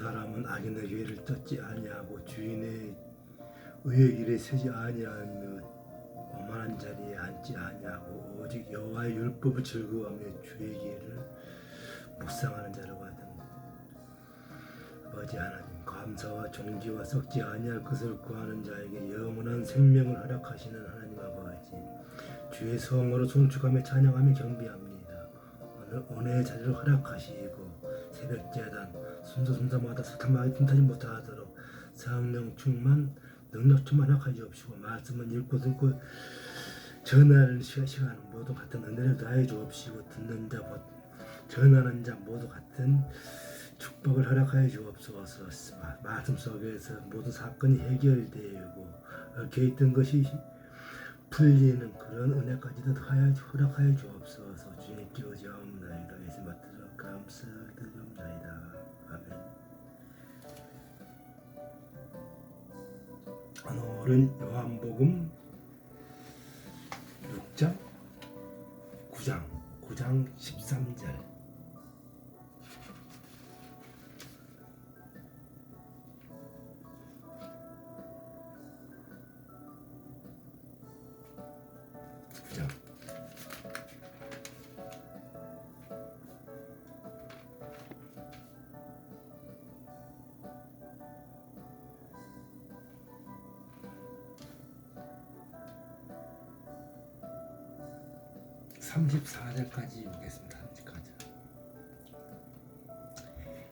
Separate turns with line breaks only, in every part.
사람은 악인의 죄를 쫓지 아니하고 주인의 의의 길에 서지 아니하며 오만한 자리에 앉지 아니하고 오직 여호와의 율법을 즐거워하며 주의 길을 묵상하는 자라고 하더니 아버지 하나님, 감사와 존귀와 썩지 아니할 것을 구하는 자에게 영원한 생명을 허락하시는 하나님 아버지, 주의 성으로 송축하며 찬양하며 경배합니다. 오늘 은혜의 자리를 허락하시고 새벽제단 순서순서마다 사탄마귀 틈타지 못하도록 성령 충만 능력 충만 허락하여 주옵시고, 말씀은 읽고 듣고 전하는 시간 모두 같은 은혜를 다해 주옵시고, 듣는 자 전하는 자 모두 같은 축복을 허락하여 주옵소서. 말씀 속에서 모든 사건이 해결되고 얽혀있던 것이 풀리는 그런 은혜까지도 허락하여 주옵소서. 주님께 의지하옵나이다. 예수 받들어 감사드립니다. 아멘. 오늘은 요한복음 6장 9장 13절. 자, 34절까지 보겠습니다. 34절.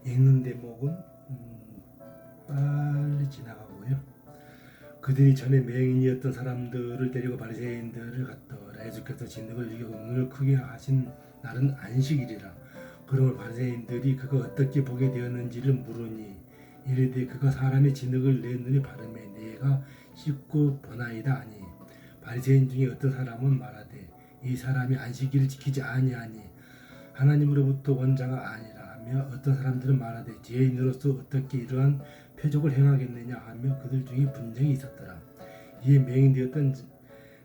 읽는 대목은 빨리 지나가고요. 그들이 전에 맹인이었던 사람들을 데리고 바리새인들을 갔더라. 예수께서 진흙을 이겨 눈을 크게 하신 날은 안식일이라. 그러므로 바리새인들이 그가 어떻게 보게 되었는지를 물으니 이르되 그가 사람의 진흙을 내 눈에 바르매 내가 씻고 보나이다 하니, 바리새인 중에 어떤 사람은 말하되 이 사람이 안식일을 지키지 아니하니 하나님으로부터 온 자가 아니라 하며, 어떤 사람들은 말하되 죄인으로서 어떻게 이러한 표적을 행하겠느냐 하며 그들 중에 분쟁이 있었더라. 이에 맹인되었던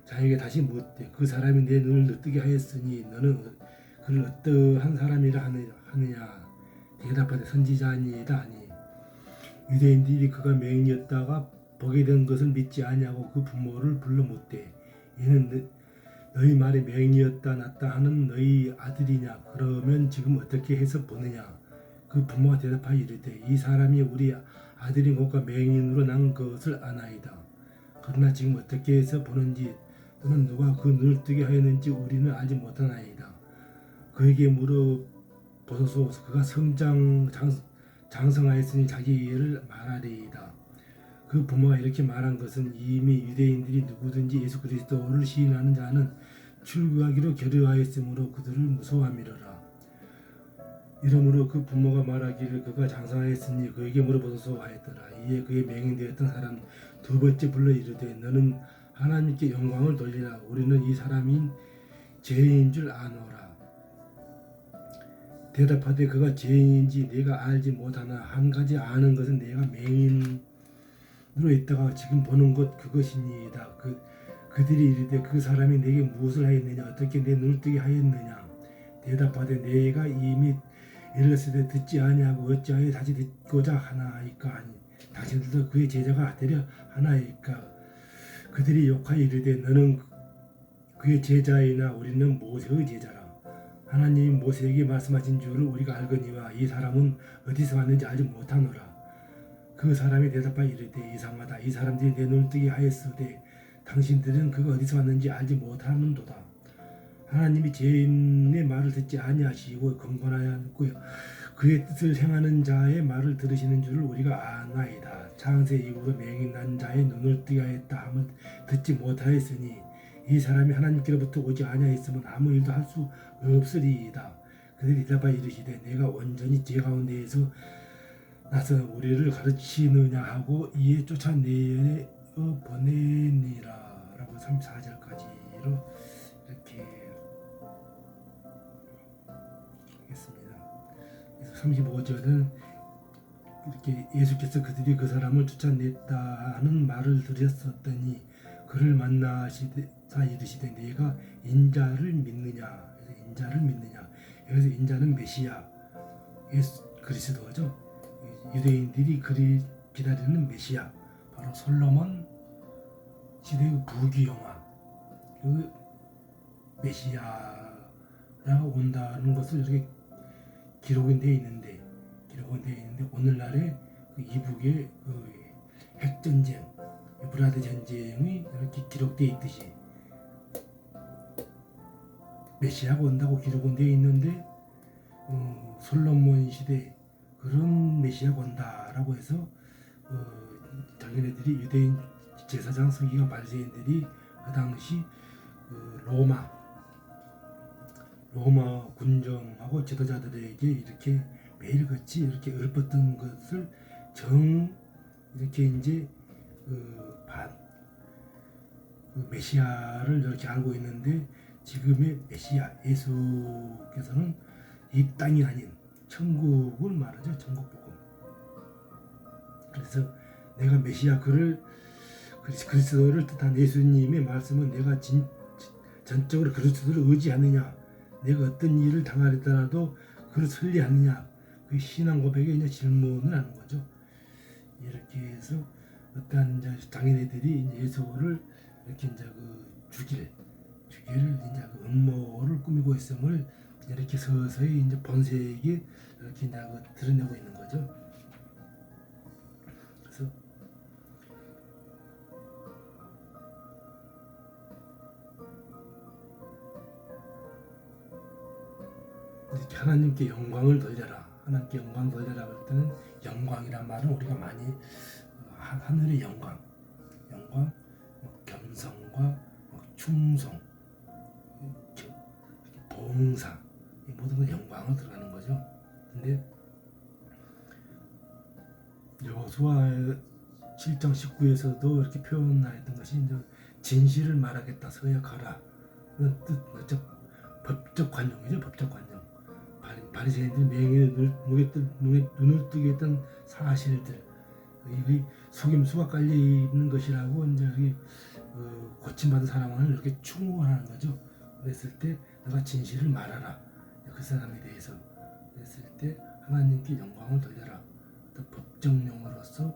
자에게 다시 묻되 그 사람이 내 눈을 뜨게 하였으니 너는 그를 어떠한 사람이라 하느냐. 대답하되 선지자니이다 하니, 유대인들이 그가 맹인이었다가 보게 된 것을 믿지 아니하고 그 부모를 불러 묻되 이는 너희 말에 맹인이었다 낫다 하는 너희 아들이냐. 그러면 지금 어떻게 해서 보느냐. 그 부모가 대답하여 이르되 이 사람이 우리 아들인 것과 맹인으로 난 것을 아나이다. 그러나 지금 어떻게 해서 보는지 또는 누가 그 눈을 뜨게 하였는지 우리는 알지 못하나이다. 그에게 물어보소서. 그가 장성하였으니 자기 일을 말하리이다. 그 부모가 이렇게 말한 것은 이미 유대인들이 누구든지 예수 그리스도를 시인하는 자는 출교하기로 결의하였으므로 그들을 무서워함이로라. 이러므로 그 부모가 말하기를 그가 장성하였으니 그에게 물어보소서 하였더라. 이에 그의 맹인되었던 사람 두 번째 불러 이르되 너는 하나님께 영광을 돌리라. 우리는 이 사람이 죄인인 줄 아노라. 대답하되 그가 죄인인지 내가 알지 못하나 한 가지 아는 것은 내가 맹인으로 있다가 지금 보는 것 그것이니이다. 그들이 이르되 그 사람이 내게 무엇을 하였느냐. 어떻게 내 눈을 뜨게 하였느냐. 대답하되 내가 이미 일렀으되 듣지 아니하고 어찌하여 다시 듣고자 하나이까 하니, 당신들도 그의 제자가 되려 하나이까. 그들이 욕하여 이르되 너는 그의 제자이나 우리는 모세의 제자라. 하나님이 모세에게 말씀하신 줄을 우리가 알거니와 이 사람은 어디서 왔는지 알지 못하노라. 그 사람이 대답하여 이르되 이상하다. 이 사람들이 내 눈을 뜨게 하였으되 당신들은 그가 어디서 왔는지 알지 못하는도다. 하나님이 죄인의 말을 듣지 아니하시고 경건하였고요. 그의 뜻을 행하는 자의 말을 들으시는 줄을 우리가 아나이다. 창세 이후로 맹인 난 자의 눈을 뜨게 하였다 함을 듣지 못하였으니 이 사람이 하나님께로부터 오지 아니하였으면 아무 일도 할 수 없으리이다. 그들이 대답하여 이르시되 내가 온전히 죄 가운데에서 나서 우리를 가르치느냐 하고 이에 쫓아내어 보내니라. 라고 34절까지로 이렇게 하겠습니다. 그래서 35절은 이렇게 예수께서 그들이 그 사람을 쫓아냈다 하는 말을 들었었더니 그를 만나시사 이르시되 네가 인자를 믿느냐. 인자를 믿느냐. 여기서 인자는 메시아 예수 그리스도죠. 유대인들이 기다리는 메시아, 바로 솔로몬 시대의 부귀영화, 그 메시아가 온다는 것을 이렇게 기록은 되어 있는데 오늘날의 그 이북의 그 핵전쟁, 유브라데 전쟁이 이렇게 기록되어 있듯이 메시아가 온다고 기록은 되어 있는데 솔로몬 시대 그런 메시아가 온다라고 해서 자기네들이 유대인 제사장 서기관 바리새인들이 그 당시 로마 군정하고 지도자들에게 이렇게 매일같이 이렇게 읊었던 것을 이렇게 이제 메시아를 이렇게 알고 있는데, 지금의 메시아 예수께서는 이 땅이 아닌 천국을 말하죠. 천국복음. 그래서 내가 메시아 그리스도를 뜻한 예수님의 말씀은 내가 전적으로 그리스도를 의지하느냐, 내가 어떤 일을 당하더라도 그를 설리하느냐, 그 신앙 고백에 이제 질문을 하는 거죠. 이렇게 해서 어떠한 장인애들이 예수를 이렇게 이제 죽일 이제 음모를 꾸미고 있음을 이렇게 서서히 이제 본세에게 이렇게 이제 드러내고 있는 거죠. 그래서 이렇게 하나님께 영광을 돌려라. 하나님께 영광 돌려라 할 때는 영광이란 말은 우리가 많이 하늘의 영광, 겸손과 충성, 봉사, 이 모든 건 영광을 들어가는 거죠. 근데 여호수아 7장 19에서도 이렇게 표현하였던 것이 이제 진실을 말하겠다, 서약하라. 법적 관용이죠. 법적 관용. 바리새인들이 맹인의 눈을 뜨게 했던 사실들, 이 속임수가 깔려 있는 것이라고 이제 여기 고침받은 사람을 이렇게 충고하는 거죠. 그랬을 때 내가 진실을 말하라. 그 사람에 대해서 그랬을 때 하나님께 영광을 돌려라. 어떤 법정용어로서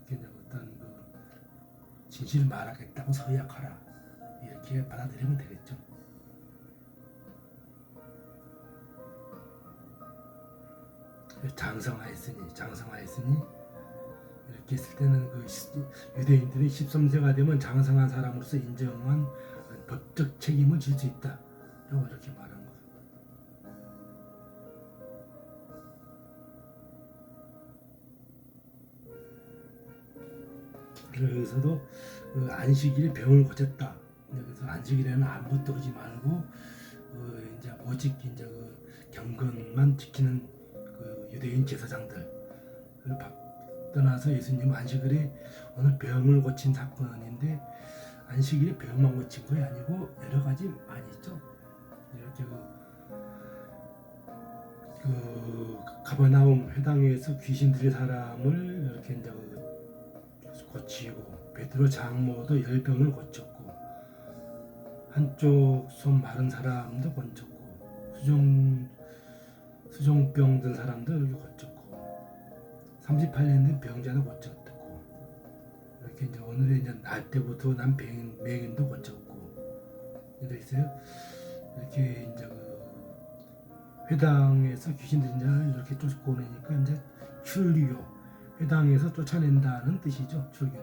이렇게 어떤 진실을 말하겠다고 서약하라. 이렇게 받아들이면 되겠죠. 장성하였으니 이렇게 했을 때는 유대인들이 13세가 되면 장성한 사람으로서 인정한 법적 책임을 질 수 있다 라고 이렇게 말한 거예요. 그래서도 안식일에 병을 고쳤다. 그래서 안식일에는 아무것도 하지 말고 이제 오직 이제 경건만 지키는 유대인 제사장들을 떠나서 예수님 안식일에 오늘 병을 고친 사건인데, 안식일에 병만 고친 것이 아니고 여러 가지 많이 있죠. 이렇게 가버나움 회당에서 귀신 들린 사람을 이렇게 이제 고치고, 베드로 장모도 열병을 고쳤고, 한쪽 손 마른 사람도 고쳤고, 수종병 든 사람도 이렇게 고쳤고, 38년 된 병자도 고쳤고, 이렇게 이제 오늘의 이제 날 때부터 난 맹인도 고쳤고, 이래 있어요. 이렇게 이제 회당에서 귀신 들린 자를 이렇게 쫓아내니까 이제 출교, 회당에서 쫓아낸다는 뜻이죠. 출교.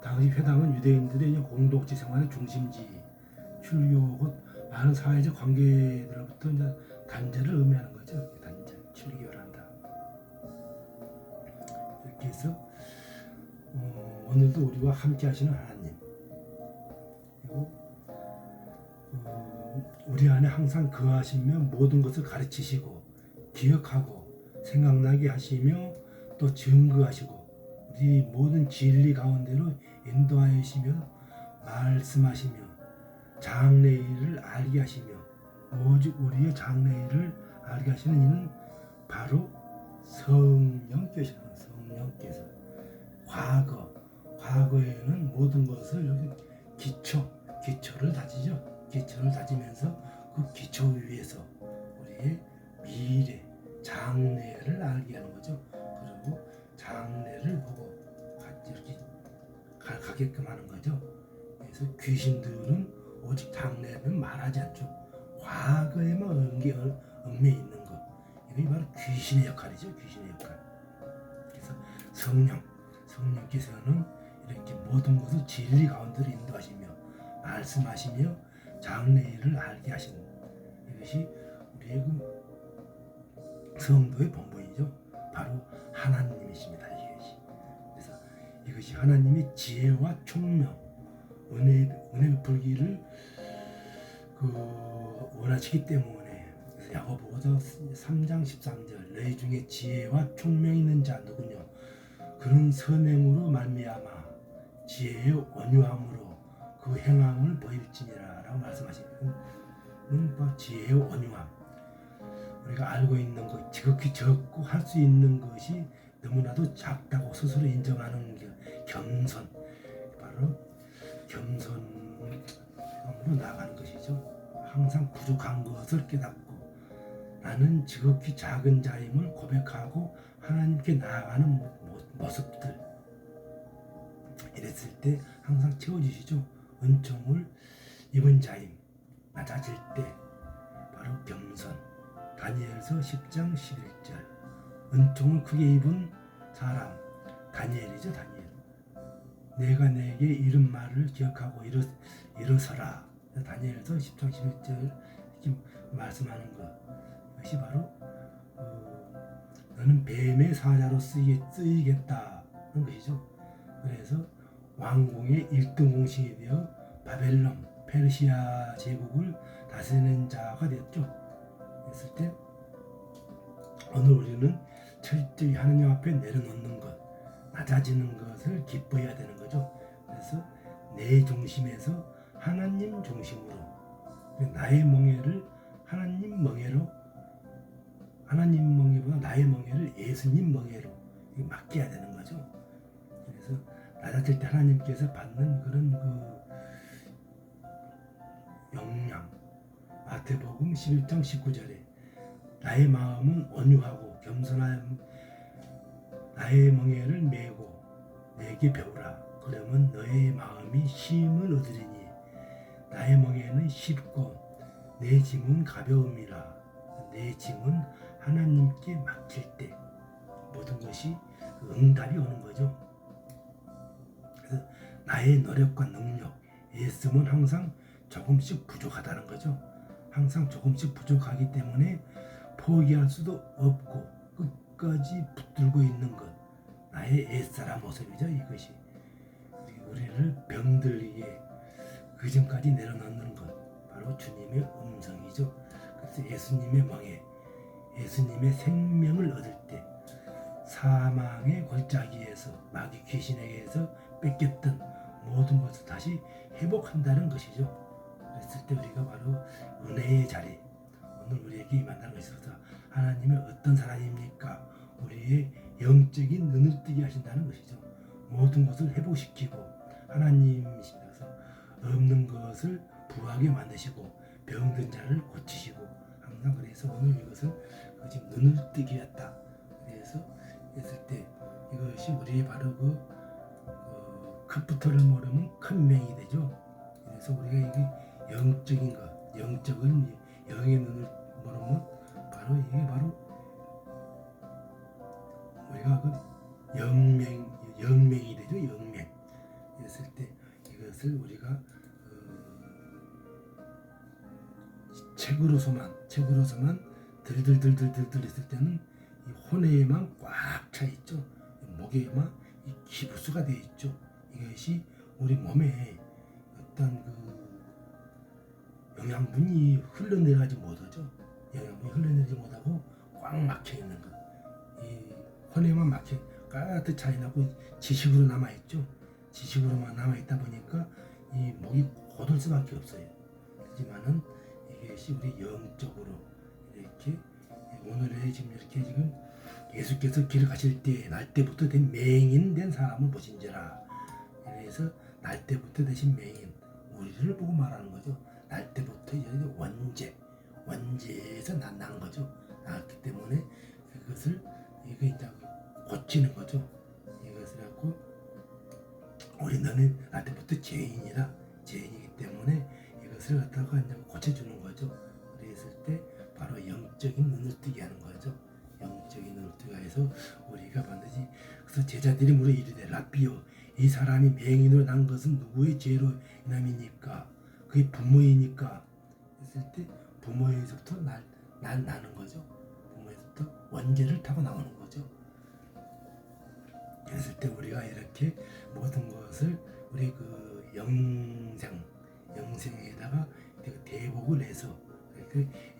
당시 회당은 유대인들의 공동체 생활의 중심지, 출교 곧 많은 사회적 관계들로부터 이제 단절을 의미하는 거죠. 단절, 출교를 한다. 이렇게 해서 오늘도 우리와 함께 하시는 하나님, 그리고 우리 안에 항상 거하시며 모든 것을 가르치시고 기억하고 생각나게 하시며 또 증거하시고 우리 모든 진리 가운데로 인도하시며 말씀하시며 장래일을 알게 하시며, 오직 우리의 장래일을 알게 하시는 이는 바로 성령께서 과거에는 모든 것을 여기 기초를 다지죠. 기초를 다지면서 그 기초 위에서 우리의 미래, 장래를 알게 하는 거죠. 그리고 장래를 보고 이렇게 가게끔 하는 거죠. 그래서 귀신들은 오직 장래는 말하지 않죠. 과거에만 얽매 있는 것. 이게 바로 귀신의 역할이죠. 귀신의 역할. 그래서 성령께서는 이렇게 모든 것을 진리 가운데로 인도하시며 말씀하시며 장래를 알게 하시는 이것이 우리의 그 성도의 본분이죠. 바로 하나님이십니다. 이것이. 그래서 이것이 하나님의 지혜와 총명, 은혜 베풀기를 원하시기 때문에 야고보서 3장 13절 너희 중에 지혜와 총명이 있는 자 누구냐 그런 선행으로 말미암아 지혜의 온유함으로 그 행함을 보일지니라 라고 말씀하시는 지혜의 온유함 우리가 알고 있는 것 지극히 적고 할 수 있는 것이 너무나도 작다고 스스로 인정하는 겸손 바로 겸손으로 나아가는 것이죠. 항상 부족한 것을 깨닫고 나는 지극히 작은 자임을 고백하고 하나님께 나아가는 모습들 이랬을 때 항상 채워주시죠. 은총을 입은 자임 낮아질 때 바로 겸손 다니엘서 10장 11절 은총을 크게 입은 사람 다니엘이죠. 다니엘 내가 내게 이른 말을 기억하고 일어서라 다니엘서 10장 11절 이렇게 말씀하는 것 이것이 바로 너는 뱀의 사자로 쓰이겠다는 것이죠. 그래서 왕궁의 1등 공신이 되어 바벨론 페르시아 제국을 다스리는 자가 되었죠. 그랬을 때 오늘 우리는 철저히 하나님 앞에 내려놓는 것 낮아지는 것을 기뻐해야 되는 거죠. 그래서 내 중심에서 하나님 중심으로 나의 멍에를 하나님 멍에로 하나님 멍에보다 나의 멍에를 예수님 멍에로 맡겨야 되는 거죠. 그래서 낮아질 때 하나님께서 받는 그런 영향 마태복음 11장 19절에 나의 마음은 온유하고 겸손한 나의 멍에를 메고 내게 배우라 그러면 너의 마음이 쉼을 얻으리니 나의 멍에는 쉽고 내 짐은 가벼움이라 내 짐은 하나님께 맡길 때 모든 것이 응답이 오는 거죠. 그래서 나의 노력과 능력 애씀은 항상 조금씩 부족하다는 거죠. 항상 조금씩 부족하기 때문에 포기할 수도 없고 끝까지 붙들고 있는 것 나의 애쓰라 모습이죠. 이것이 우리를 병들게 그 전까지 내려놓는 것 바로 주님의 음성이죠. 그래서 예수님의 멍에 예수님의 생명을 얻을 때 사망의 골짜기에서 마귀 귀신에게서 뺏겼던 모든 것을 다시 회복한다는 것이죠. 그랬을 때 우리가 바로 은혜의 자리 오늘 우리에게 임한다는 것이어서 하나님은 어떤 사람입니까? 우리의 영적인 눈을 뜨게 하신다는 것이죠. 모든 것을 회복시키고 하나님이시면서 없는 것을 부하게 만드시고 병든 자를 고치시고 항상 그래서 오늘 이것을 지금 눈을 뜨게 했다. 그래서 했을 때 이것이 우리의 바로 컵부터를 모르면 큰 맹이 되죠. 그래서 우리가 이게 영적인 것, 영적인 영의 눈을 모르면 바로 이게 바로 우리가 영맹이 되죠. 영맹. 그랬을 때 이것을 우리가 책으로서만 들들들들들 했을 때는 이 혼에만 꽉 차 있죠. 목에만 이 기부수가 되어 있죠. 이것이 우리 몸에 어떤 영양분이 흘러내려가지 못하죠. 영양분이 흘러내리지 못하고 꽉 막혀 있는 것. 이 혼에만 막혀 가득 차 있고 지식으로 남아 있죠. 지식으로만 남아 있다 보니까 이 목이 고들 수밖에 없어요. 하지만은 이것이 우리 영적으로 이렇게 오늘의 지금 예수께서 길을 가실 때 날 때부터 된 맹인 된 사람을 보신지라. 그래서 날 때부터 되신 맹인 우리를 보고 말하는 거죠. 날 때부터 원죄에서 난 거죠. 나왔기 때문에 그것을 이게 이제 고치는 거죠. 이것을 갖고 우리 너는 나한테부터 죄인이기 때문에 이것을 갖다가 이제 고쳐주는 거죠. 그랬을 때 바로 영적인 눈을 뜨게 하는 거죠. 영적인 눈을 뜨게 해서 우리가 반드시 그래서 제자들이 물어 이르되 라삐요 이 사람이 맹인으로 난 것은 누구의 죄로 인함이니까 그의 부모이니까 했을 때 부모에서부터 나는 거죠. 부모에서부터 원죄를 타고 나오는 거죠. 그랬을 때 우리가 이렇게 모든 것을 우리 그 영생에다가 대복을 해서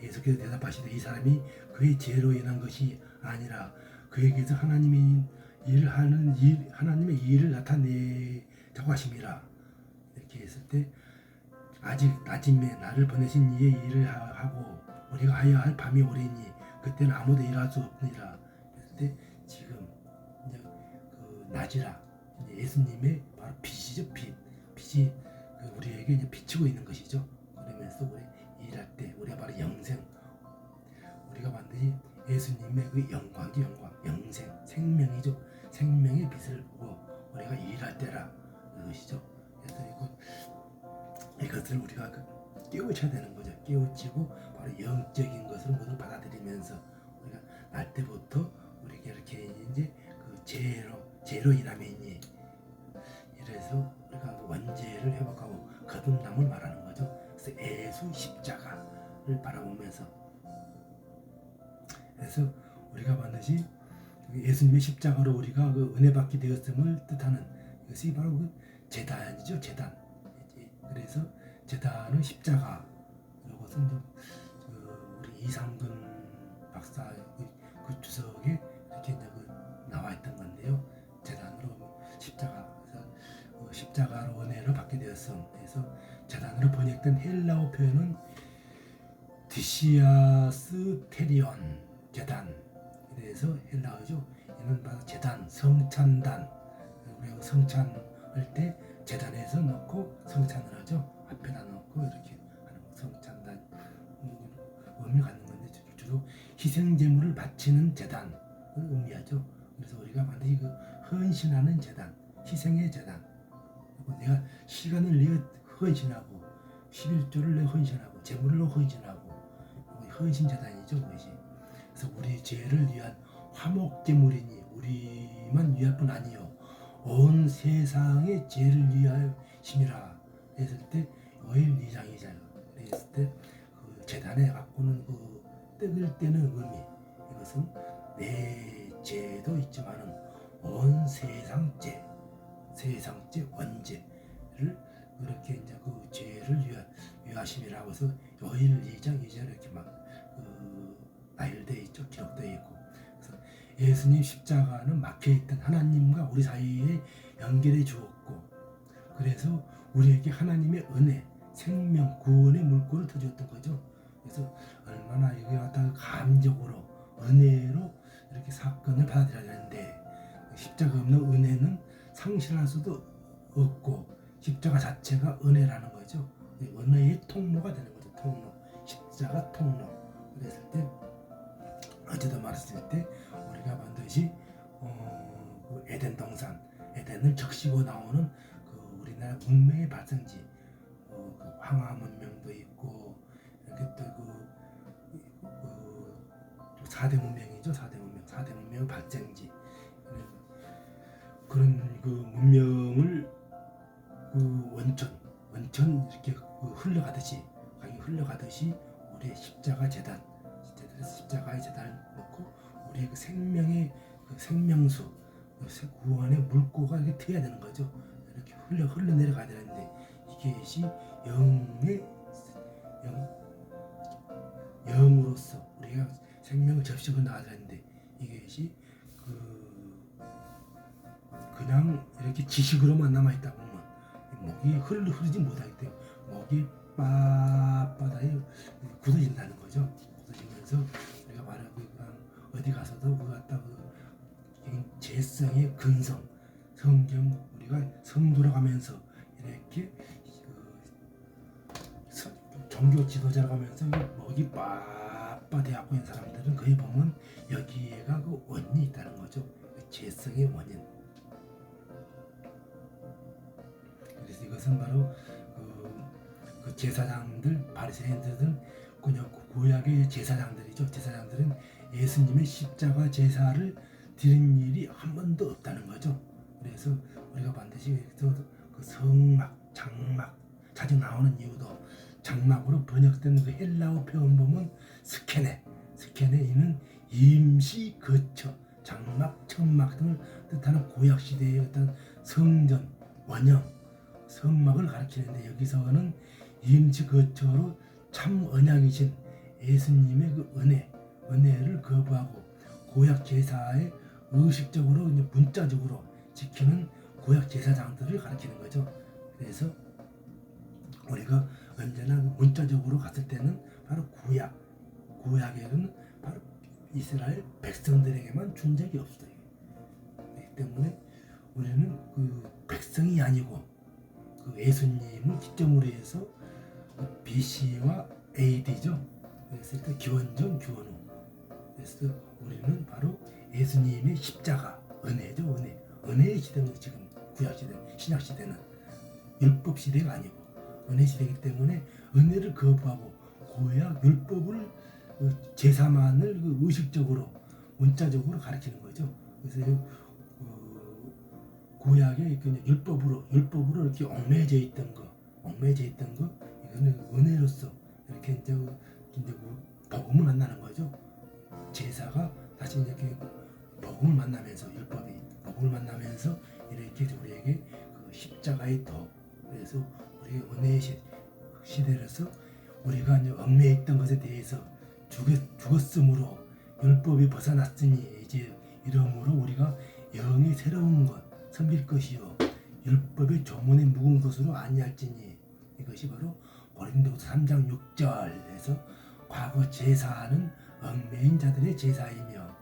예수께서 대답하시되 이 사람이 그의 죄로 인한 것이 아니라 그에게서 하나님의 일을 나타내자고 하심이라. 이렇게 했을 때 아직 낮임에 나를 보내신 이의 일을 하고 우리가 하여야 할 밤이 오리니 그때는 아무도 일할 수 없느니라. 그랬을 때 지금 이제 그 낮이라 이제 예수님의 바로 빛이죠. 빛이 우리에게 이제 비치고 있는 것이죠. 그러면서 우리 일할 때 우리가 바로 우리가 반드시 예수님의 그 영광이죠. 생명이죠. 생명의 빛을 보고 우리가 일할 때라 이것이죠. 그래서 이것을 우리가 깨우쳐야 되는 거죠. 깨우치고 바로 영적인 것을 모두 받아들이면서 우리가 날 때부터 우리가 이렇게 이제 그 죄로 인함이니 이래서 우리가 원죄를 회복하고 거듭남을 말하는 거죠. 그래서 예수 십자가를 바라보면서 그래서 우리가 반드시 예수님의 십자가로 우리가 그 은혜 받게 되었음을 뜻하는 이것이 바로 그 제단이죠. 제단. 그래서 제단은 십자가. 이것은 우리 이상돈 박사 그 주석에 이렇게 이제 나와 있던 건데요. 제단으로 십자가. 그래서 십자가로 은혜를 받게 되었음. 그래서 제단으로 번역된 헬라어 표현은 디시아스 테리온 제단. 그래서 헬라어죠. 이는 바로 제단, 성찬단. 우리가 성찬할 때 제단에서 넣고 성찬을 하죠. 앞에다 넣고 이렇게 하는 거 성찬단 의미를 갖는 건데 주로 희생 제물을 바치는 제단을 의미하죠. 그래서 우리가 반드시 그 헌신하는 제단, 희생의 제단. 내가 시간을 내 헌신하고 11조를 내 헌신하고 제물로 헌신하고 헌신 제단이죠. 그것이. 그래서 우리 죄를 위한 화목 제물이니 우리만 위할 뿐 아니요 온 세상의 죄를 위하심이라 했을 때 요엘 2장이잖아요. 그랬을 때 그 제단에 갖고는 그 뜯을 때는 의미 이것은 내 죄도 있지만은 온 세상 죄 원죄를 그렇게 이제 그 죄를 위하심이라고 해서 요엘 2장 2절 이렇게 막 나열되어 있죠. 기록되어 있고 그래서 예수님 십자가는 막혀있던 하나님과 우리 사이에 연결해 주었고 그래서 우리에게 하나님의 은혜, 생명, 구원의 물꼬를 터주었던 거죠. 그래서 얼마나 여기 왔다가 감적으로 은혜로 이렇게 사건을 받아들여야 되는데 십자가 없는 은혜는 상실할 수도 없고 십자가 자체가 은혜라는 거죠. 은혜의 통로가 되는 거죠. 통로, 십자가 통로. 그랬을 때 어제도 말했을 때 우리가 반드시 그 에덴 동산, 에덴을 적시고 나오는 그 우리나라 문명의 발생지, 그 황하 문명도 있고 이렇게 또 그 4대 문명이죠. 4대 문명의 발생지. 그런 그 문명을 그 원천 이렇게 흘러가듯이 강이 흘러가듯이 우리의 십자가 재단 십자가의 재단을 놓고 우리의 그 생명의 그 생명수 구원의 물꼬가 이렇게 트여야 되는 거죠. 이렇게 흘러 내려가야 되는데 이것이 영으로서 우리가 생명을 접시고 나가야 되는데 이것이 그냥 이렇게 지식으로만 남아있다 보면 목이 흐르지 못하기 때문에 목이 빳빳하게 굳어진다는 거죠. 굳어지면서 우리가 말하고 어디 가서도 그 갖다 재성의 근성 성경 우리가 성도로 가면서 이렇게 종교 지도자로 가면서 목이 고약화되었고 있는 사람들은 거의 보면 여기에가 그 원인이 있다는 거죠. 그 죄성의 원인. 그래서 이것은 바로 그 제사장들, 바리새인들은 그냥 구약의 제사장들이죠. 제사장들은 예수님의 십자가 제사를 드린 일이 한 번도 없다는 거죠. 그래서 우리가 반드시 그 성막, 장막 자주 나오는 이유도 장막으로 번역된 그 헬라어 표현 보면 스케네 이는 임시 거처, 장막, 천막 등을 뜻하는 구약 시대의 어떤 성전, 원형, 성막을 가리키는데 여기서는 임시 거처로 참 언약이신 예수님의 그 은혜를 거부하고 구약 제사에 의식적으로 이제 문자적으로 지키는 구약 제사장들을 가리키는 거죠. 그래서 우리가 언제나 문자적으로 갔을 때는 바로 구약에는 바로 이스라엘 백성들에게만 준 적이 없어요. 그렇기 때문에 우리는 그 백성이 아니고 그 예수님을 기점으로 해서 BC와 AD죠. 그랬을 때 기원전 기원후. 그래서 우리는 바로 예수님의 십자가, 은혜죠. 은혜의 시대는 지금 구약 시대, 신약 시대는 율법 시대가 아니고 은혜 시대이기 때문에 은혜를 거부하고 구약 율법을 제사만을 의식적으로 문자적으로 가리키는 거죠. 그래서 구약의 율법으로 이렇게 얽매여져 있던 거 이거는 은혜로서 이렇게 이제 복음을 만나는 거죠. 제사가 다시 이렇게 복음을 만나면서 율법이 복음을 만나면서 이렇게 우리에게 그 십자가의 덕, 그래서 우리 은혜의 시대로서 우리가 이제 얽매여 있던 것에 대해서 죽었으므로 율법이 벗어났으니 이제 이러므로 우리가 영의 새로운 것 섬길 것이요 율법의 조문에 묵은 것으로 아니할지니 이것이 바로 고린도후서 3장 6절에서 과거 제사는 얽매인 자들의 제사이며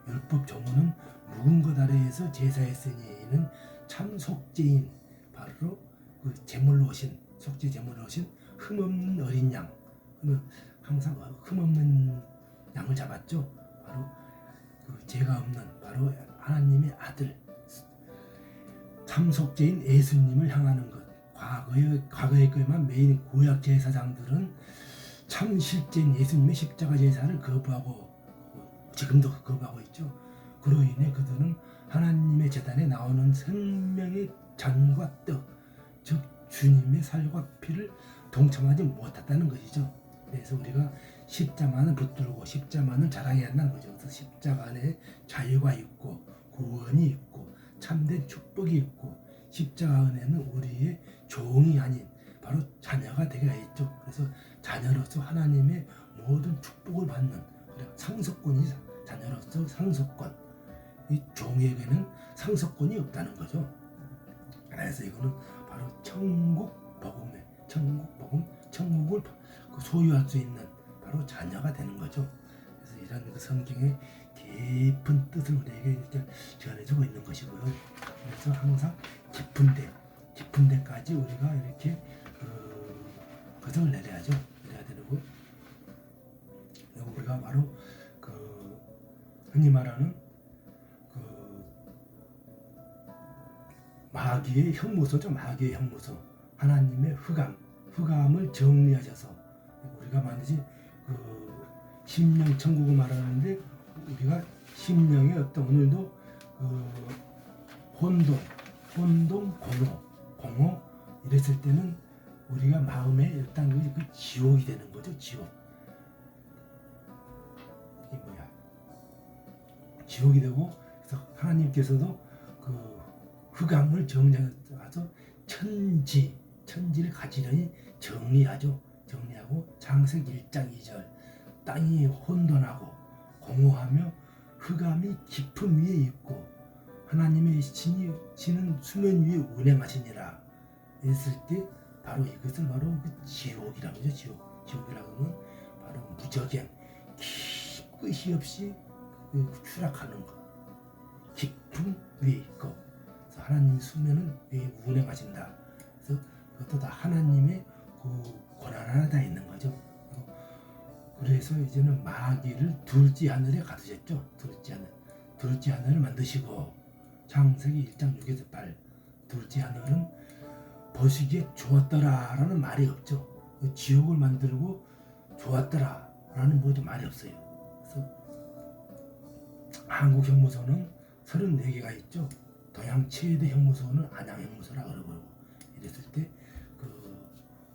율법 조문은 묵은 것 아래에서 제사했으니 이는 참 속죄인 바로 그 제물로 오신 속죄 제물로 오신 흠없는 어린 양. 항상 흠없는 양을 잡았죠. 바로 그 죄가 없는 바로 하나님의 아들 참 속죄인 예수님을 향하는 것. 과거의 것만 메인 구약 제사장들은 참 실제인 예수님의 십자가 제사를 거부하고 지금도 거부하고 있죠. 그로 인해 그들은 하나님의 제단에 나오는 생명의 잔과 떡, 즉 주님의 살과 피를 동참하지 못했다는 것이죠. 그래서 우리가 십자만을 붙들고 십자만을 자랑해야 한다는 거죠. 그래서 십자가 안에 자유가 있고 구원이 있고 참된 축복이 있고 십자가 안에는 우리의 종이 아닌 바로 자녀가 되게 있죠. 그래서 자녀로서 하나님의 모든 축복을 받는 상속권이 자녀로서 상속권. 이 종에게는 상속권이 없다는 거죠. 그래서 이거는 바로 천국 복음의 천국을 소유할 수 있는 바로 자녀가 되는 거죠. 그래서 이런 그 성경의 깊은 뜻을 우리에게 이렇게 전해주고 있는 것이고요. 그래서 항상 깊은 데까지 우리가 이렇게 거성을 내려야 되고 우리가 바로 그 흔히 말하는 그 마귀의 형무소죠. 마귀의 형무소. 하나님의 흑암을 정리하셔서 우리가 반드시 그 심령 천국을 말하는데 우리가 심령의 어떤 오늘도 혼돈, 공허 이랬을 때는 우리가 마음에 일단 그 지옥이 되는 거죠. 지옥. 이게 뭐야? 지옥이 되고 그래서 하나님께서도 그 흑암을 정리해서 천지를 가지런히 정리하고 창세기 1장 2절 땅이 혼돈하고 공허하며 흑암이 깊음 위에 있고 하나님의 신은 수면 위에 운행하시니라 했을 때 바로 이것을 바로 그 지옥이라고 하죠. 지옥이라고 하면 바로 무적행 끝이 없이 추락하는 것 깊음 위에 있고 그래서 하나님 수면은 위에 운행하신다. 그래서 이것도 다 하나님의 그 권한 안에 다 있는 거죠. 그래 그래서 이제는 마귀를 둘째 하늘에 가두셨죠. 둘째 하늘을 만드시고 창세기 1장 6에서 8 둘째 하늘은 보시기에 좋았더라라는 말이 없죠. 지옥을 만들고 좋았더라라는 뭐도 말이 없어요. 그래서 한국 형무소는 34개가 있죠. 동양 최대 형무소는 안양 형무소라 그러고 이랬을 때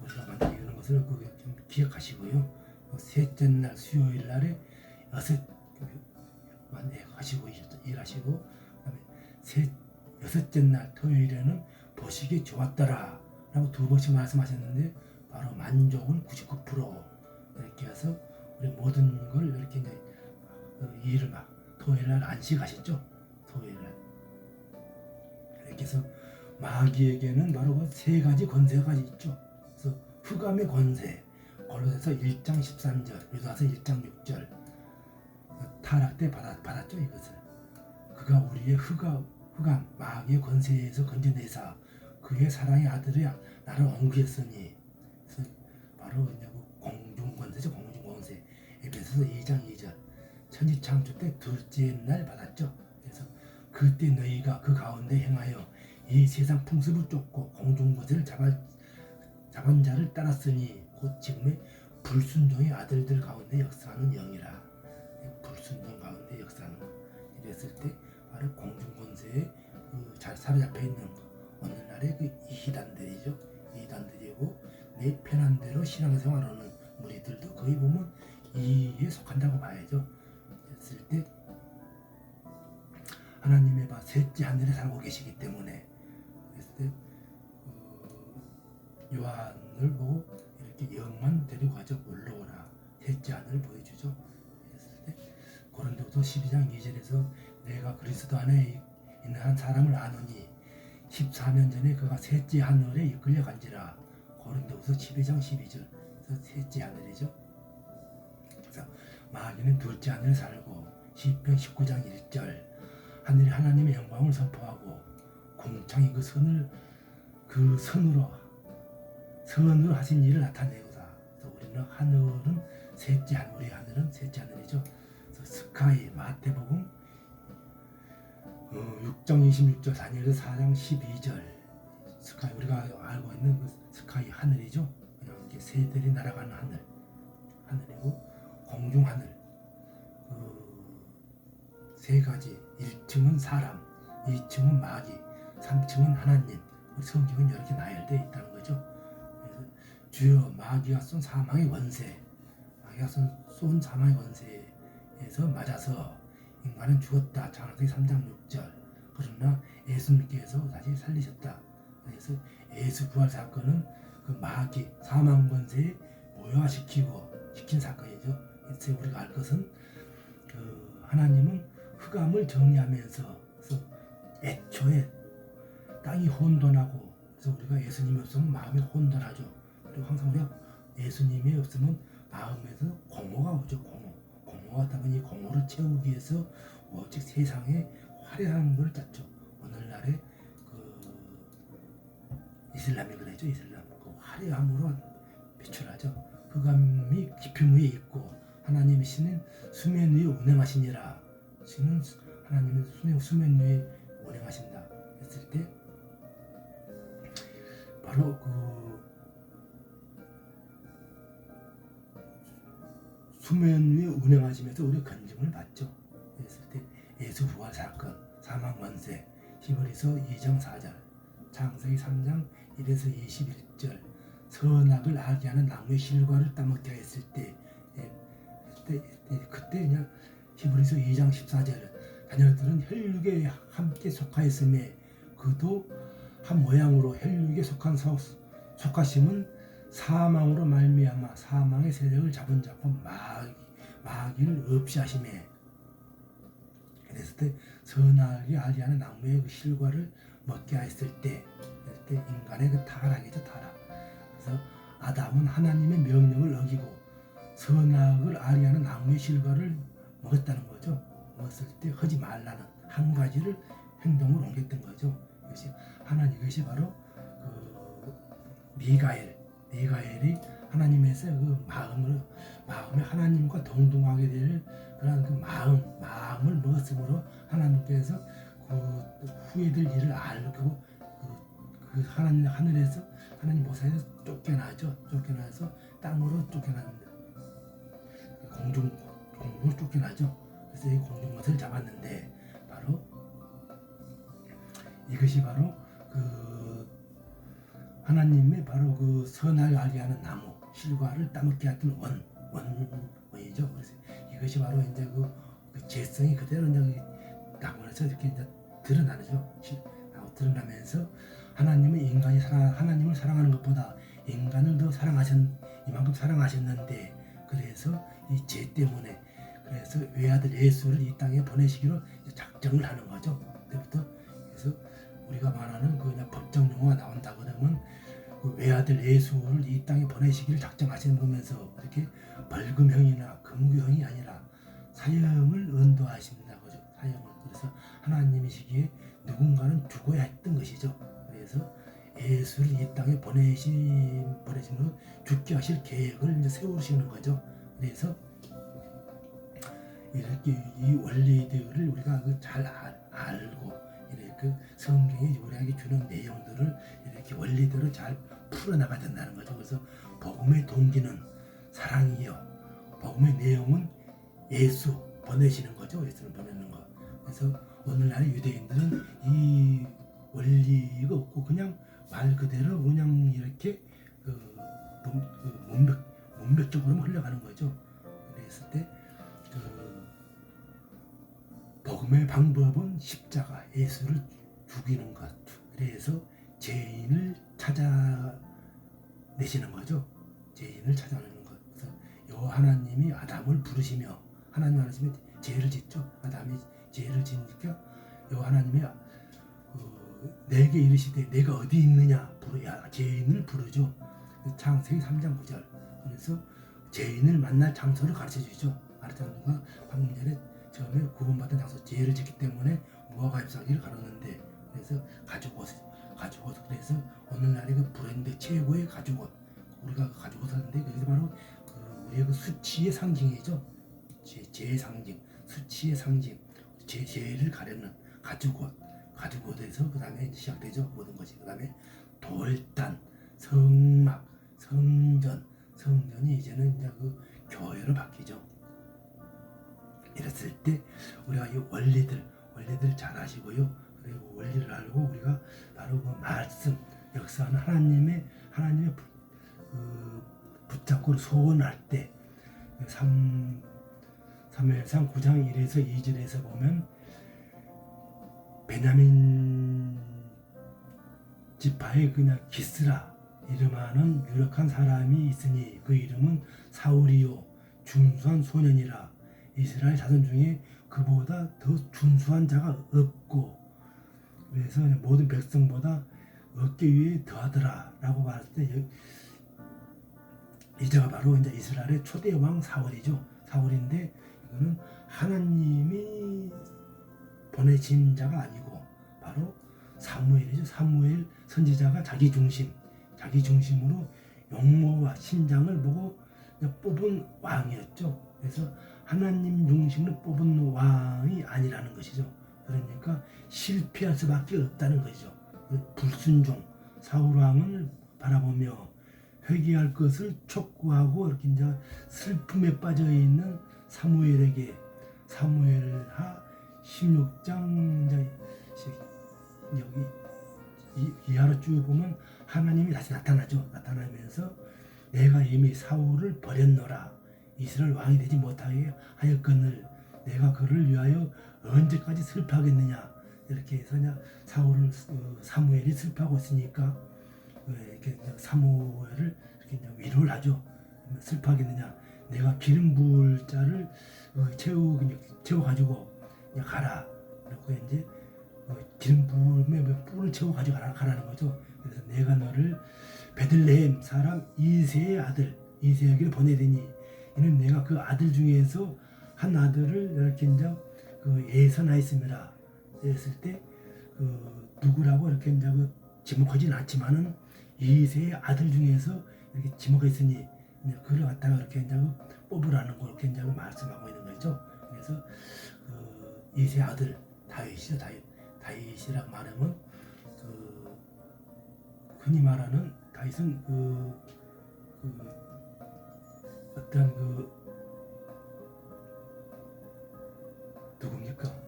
우리가 만들는 것을 좀 기억하시고요. 셋째 날 수요일 날에 하시고 일하시고 그다음에 여섯째 날 토요일에는 보시기에 좋았더라 라고 2번씩 말씀하셨는데 바로 만족은 99% 이렇게 해서 우리 모든 걸 이렇게 이제 일을 토요일 날 안식하셨죠. 토요일 날 이렇게 해서 마귀에게는 바로 그 3가지 권세가 있죠. 그래서 흑암의 권세 골로새서 1장 13절 요다서 1장 6절 타락 때 받았죠. 이것을 그가 우리의 흑암 마귀의 권세에서 건져내사 그의 사랑의 아들이 나를 옹기했으니 그래서 바로 이제 공중권세죠. 공중권세 에베소서 2장 2절 천지창조 때 둘째 날 받았죠. 그래서 그때 너희가 그 가운데 행하여 이 세상 풍습을 쫓고 공중권세를 잡은 자를 따랐으니 곧 지금의 불순종의 아들들 가운데 역사하는 영이라. 불순종 가운데 역사하는 것. 이랬을 때 바로 공중권세에 잘 사로잡혀 있는 오늘날의 그 이단들이죠. 이단들이고 내 편한 대로 신앙생활하는 무리들도 거의 보면 이에 속한다고 봐야죠. 그랬을 때 하나님의 셋째 하늘에 살고 계시기 때문에 그랬을 때 요한을 보고 이렇게 영만 데리고 가죠. 올라오라. 셋째 하늘을 보여주죠. 그랬을 때 고린도서 12장 2절에서 내가 그리스도 안에 있는 한 사람을 아노니 14년 전에 그가 셋째 하늘에 이끌려 간지라. 고린도서 12장 12절. 그래서 셋째 하늘이죠. 그래서 마귀는 둘째 하늘에 살고 시편 19장 1절 하늘이 하나님의 영광을 선포하고 궁창이 그 선으로 하신 일을 나타내오다. 그래서 우리는 하늘은 셋째 하늘, 우리 하늘은 셋째 하늘이죠. 그래서 스카이 마태복음 6장 26절 다니엘서 4장 12절 스카이 우리가 알고 있는 그 스카이 하늘이죠. 그냥 이렇게 새들이 날아가는 하늘이고 공중 하늘 세 가지 1층은 사람, 2층은 마귀, 3층은 하나님. 우리 성경은 이렇게 나열되어 있다는 거죠. 그래서 주여 마귀가 쏜 사망의 권세, 마귀가 쏜 사망의 권세에서 맞아서 인간은 죽었다. 창세기 3장 6절. 그러나 예수님께서 다시 살리셨다. 그래서 예수 부활 사건은 그 마귀 사망 권세에 모여시킨 사건이죠. 그래서 우리가 알 것은 하나님은 흑암을 정의하면서 그래서 애초에 땅이 혼돈하고 그래서 우리가 예수님이 없으면 마음이 혼돈하죠. 그리고 항상 우리가 예수님이 없으면 마음에서 공허가 오죠. 공허가 왔다 보니 공허를 채우기 위해서 오직 세상에 화려한 걸 찾죠. 오늘날의 이슬람이 그래죠. 이슬람 그 화려함으로 비출하죠. 흑암이 깊음 위에 있고 하나님이 신은 수면 위에 운행하시니라. 신은 하나님은 수면 위에 운행하신다 했을 때 바로 수면 위에 운행하시면서 우리가 건짐을 받죠. 그랬을 때 예수 부활 사건, 사망 권세, 히브리서 2장 4절, 창세기 3장 1에서 21절, 선악을 알게 하는 나무의 실과를 따먹게 했을 때 그때 그냥 히브리서 2장 14절 자녀들은 혈육에 함께 속하였음에 그도 한 모양으로 혈육에 속하심은 사망으로 말미암아 사망의 세력을 잡은 자고 마귀를 없이 하심에 그랬을 때 선악이 알게 하는 나무의 그 실과를 먹게 하였을 때 인간의 그 타락이죠. 타락. 그래서 아담은 하나님의 명령을 어기고 선악을 알게 하는 나무의 실과를 먹었다는 거죠. 먹었을 때 하지 말라는 한 가지를 행동으로 옮겼던 거죠. 이것이 바로 미가엘이 하나님에서 그 마음에 하나님과 동등하게 될 그런 그 마음을 먹었으므로 하나님께서 그 후에들 일을 알고 그 하나님 하늘에서 하나님 보좌에서 쫓겨나서 땅으로 쫓겨납니다. 공중으로 쫓겨나죠. 그래서 이 공중것을 잡았는데 바로 이것이 바로 그 하나님의 바로 그 선을 알게 하는 나무 실과를 따먹게 했던 원이죠. 그래서 이것이 바로 이제 그 죄성이 그대로 이제 나무에서 이렇게 이제 드러나죠. 드러나면서 하나님을 사랑하는 것보다 인간을 더 이만큼 사랑하셨는데 그래서 이 죄 때문에 그래서 외아들 예수를 이 땅에 보내시기로 작정을 하는 거죠. 그때부터 그래서 우리가 말하는 그 그냥 법정 용어가 나온다 그러면 그 외아들 예수를 이 땅에 보내시기를 작정하시는 거면서 이렇게 벌금형이나 금규형이 아니라 사형을 언도하십니다. 그죠? 사형을. 그래서 하나님이시기에 누군가는 죽어야 했던 것이죠. 그래서 예수를 이 땅에 보내심으로 죽게 하실 계획을 이제 세우시는 거죠. 그래서 이렇게 이 원리들을 우리가 잘 알고 이렇게 성경이 우리에게 주는 내용들을 이렇게 원리대로 잘 풀어나가야 된다는 거죠. 그래서 복음의 동기는 사랑이요. 복음의 내용은 예수 보내시는 거죠. 예수를 보내는 거. 그래서 오늘날 유대인들은 이 원리가 없고 그냥 말 그대로 그냥 이렇게 문맥적으로만 흘러가는 거죠. 그랬을 때 복음의 방법은 십자가, 예수를 죽이는 것. 그래서 죄인을 찾아내시는 거죠. 죄인을 찾아내는 것. 그래서 요 하나님이 아담을 부르시며 하나님 죄를 짓죠. 아담이 죄를 짓니까 요 하나님이 내게 이르시되 내가 어디 있느냐 부르야 죄인을 부르죠. 창세기 3장 9절. 그래서 죄인을 만날 장소를 가르쳐 주죠. 가르쳐주가 방금 전에 처음에 구원받은 장소 죄를 짓기 때문에 무화과잎사귀를 가르쳤는데 그래서 가죽옷 그래서 오늘날의 그 브랜드 최고의 가죽옷 우리가 가죽옷 하는데 그게 바로 우리의 그 수치의 상징이죠. 죄의 상징, 수치의 상징, 죄를 가르는 가죽옷에서 그 다음에 시작되죠. 모든 것이. 그 다음에 돌단, 성막, 성전이 이제는 이제 그 교회로 바뀌죠. 이랬을 때 우리가 이 원리들 잘 아시고요. 그리고 원리를 알고 우리가 바로 그 말씀, 역사하는 하나님의 붙잡고 소원할 때 사무엘상 9장 1에서 2절에서 보면 베냐민 지파의 그냥 기스라 이름하는 유력한 사람이 있으니 그 이름은 사울이요 준수한 소년이라 이스라엘 자손 중에 그보다 더 준수한 자가 없고 그래서 모든 백성보다 어깨 위에 더하더라 라고 말할 때 이 자가 바로 이제 이스라엘의 초대 왕 사울이죠. 사울인데 이거는 하나님이 보내신 자가 아니고 바로 사무엘이죠. 사무엘 선지자가 자기 중심으로 용모와 신장을 보고 뽑은 왕이었죠. 그래서 하나님 중심으로 뽑은 왕이 아니라는 것이죠. 그러니까 실패할 수밖에 없다는 것이죠. 불순종 사울 왕을 바라보며 회개할 것을 촉구하고 이렇게 이제 슬픔에 빠져 있는 사무엘에게 사무엘하 16장 여기 이하로 쭉 보면 하나님이 다시 나타나죠. 나타나면서 내가 이미 사울을 버렸노라. 이스라엘 왕이 되지 못하게 하였거늘 내가 그를 위하여 언제까지 슬퍼하겠느냐. 이렇게 해서 사무엘이 슬퍼하고 있으니까 이렇게 사무엘을 이렇게 위로를 하죠. 슬퍼하겠느냐. 내가 기름 부을 자를 채워가지고 가라. 그리고 이제 기름 부음에 뿔을 채워가지고 가라는 거죠. 그래서 내가 너를 베들레헴 사람 이새의 아들 이새에게를 보내더니 이는 내가 그 아들 중에서 한 아들을 이렇게 이제 예선하였습니다. 그랬을 때 누구라고 이렇게 이제 지목하지는 않지만은 이새의 아들 중에서 이렇게 지목했으니 이제 그걸 갖다가 이렇게 이제 뽑으라는 걸 이렇게 이제 말씀하고 있는 거죠. 그래서 그 이세 아들 다윗이죠. 다윗이라고 말하면 그 흔히 말하는 다윗은 그 어떤 누굽니까?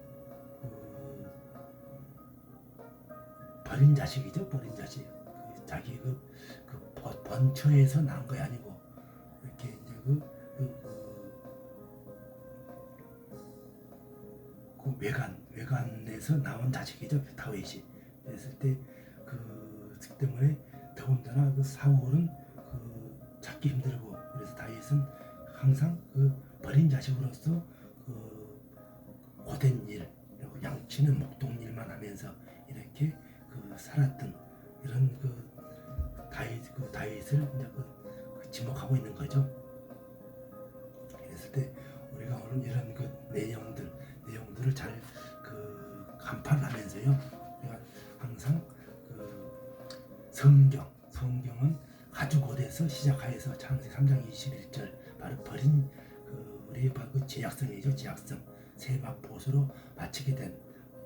버린 자식이죠. 버린 자식. 자기 번처에서 난 거 아니고 이렇게 이제 외관에서 나온 자식이죠. 다윗이. 그랬을 때 그 때문에 더군다나 그 사울은 찾기 힘들고, 그래서 다윗은 항상 버린 자식으로서 고된 일, 그리고 양치는 목동 일만 하면서 이렇게 살았던 이런 다윗을 이제 지목하고 있는 거죠. 그랬을 때 우리가 오늘 이런 내용들을 잘 간파를 하면서요, 우리가 항상 성경은 가죽옷에서 시작하여서 창세기 3장 21절 바로 버린 우리의 제약성이죠. 제약성 세마포수로 마치게 된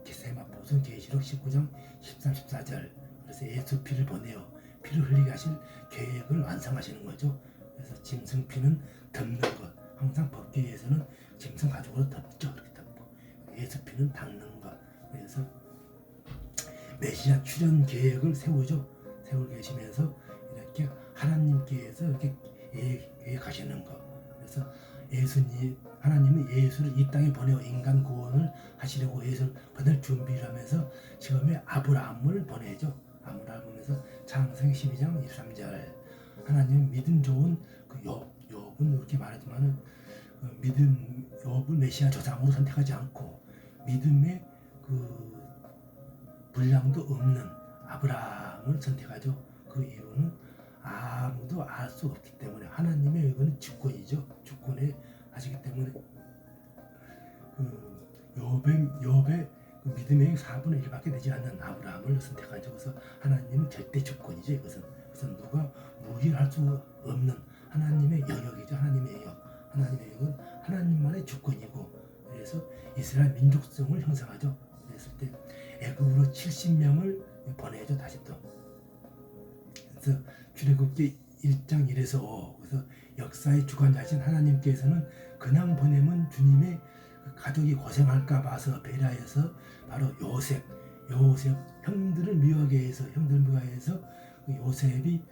세마포수 계시록 19장 13, 14절. 그래서 예수 피를 보내어 피를 흘리게 하실 계획을 완성하시는 거죠. 그래서 짐승 피는 덮는 것, 항상 법계에서는 짐승 가죽으로 덮죠. 이렇게 덮고 예수 피는 닦는 것. 그래서 메시아 출현 계획을 세우죠. 세우고 계시면서 이렇게 하나님께서 이렇게 계획하시는 것. 그래서 하나님은 예수를 이 땅에 보내어 인간 구원을 하시려고 예수를 보낼 준비를 하면서 처음에 아브라함을 보내죠. 아브라함을 보면서 창세기 12장 23절 하나님은 믿음 좋은 욥은 이렇게 말하지만은 욥을 메시아 조상으로 선택하지 않고 믿음의 분량도 없는 아브라함을 선택하죠. 그 이유는 아무도 알 수 없기 때문에, 하나님의 이거는 주권이죠. 주권에 하시기 때문에 욥의 믿음의 4분의 1밖에 되지 않는 아브라함을 선택하죠. 그래서 하나님은 절대 주권이죠. 이것은 누가 무기할 수 없는 하나님의 영역이죠. 하나님의 영역은 하나님만의 주권이고, 그래서 이스라엘 민족성을 형성하죠. 그랬을 때 애굽으로 70명을 보내죠. 다시 또. 그래서 출애굽기 1장 1에서 5. 그래서 역사의 주관자신 하나님께서는 그냥 보내면 주님의 가족이 고생할까 봐서 배려해서 바로 요셉 형들을 미워하게 해서 요셉이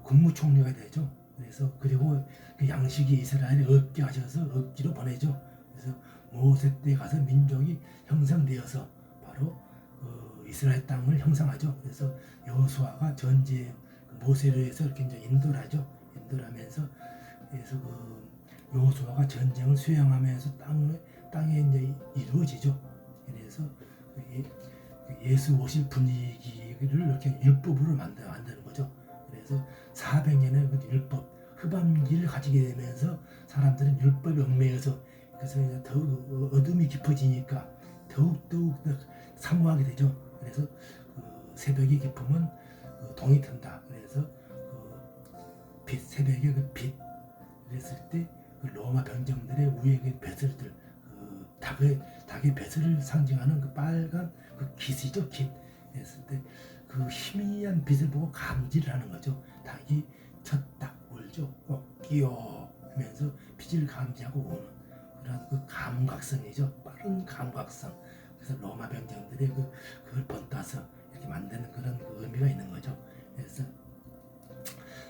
국무총리가 되죠. 그래서 그리고 그 양식이 이스라엘에 없게 하셔서 없기로 보내죠. 그래서 모세 때 가서 민족이 형성되어서 바로 이스라엘 땅을 형성하죠. 그래서 여호수아가 전제 모세를 해서 이렇게 이제 인도를 하죠. 인도를 하면서 그래서 여호수아가 전쟁을 수행하면서 땅에 이제 이루어지죠. 그래서 예수 오실 분위기를 이렇게 율법으로 만드는 거죠. 그래서 400년의 그 율법, 흑암기를 가지게 되면서 사람들은 율법에 얽매여서, 그래서 이제 더욱 어둠이 깊어지니까 더욱 사모하게 되죠. 그래서 새벽이 깊으면 동이 튼다. 그래서 새벽에 빛 그랬을 때 로마 병정들의 위에 배설들, 닭의 배설을 상징하는 빨간 깃이죠. 깃. 그랬을 때 희미한 빛을 보고 감지를 하는 거죠. 닭이 쳤다 울죠. 꼭 끼어 하면서 빛을 감지하고 오는 그런 감각성이죠. 빠른 감각성. 그래서 로마 병정들의 그걸 번따서 이렇게 만드는 그런 의미가 있는 거죠. 그래서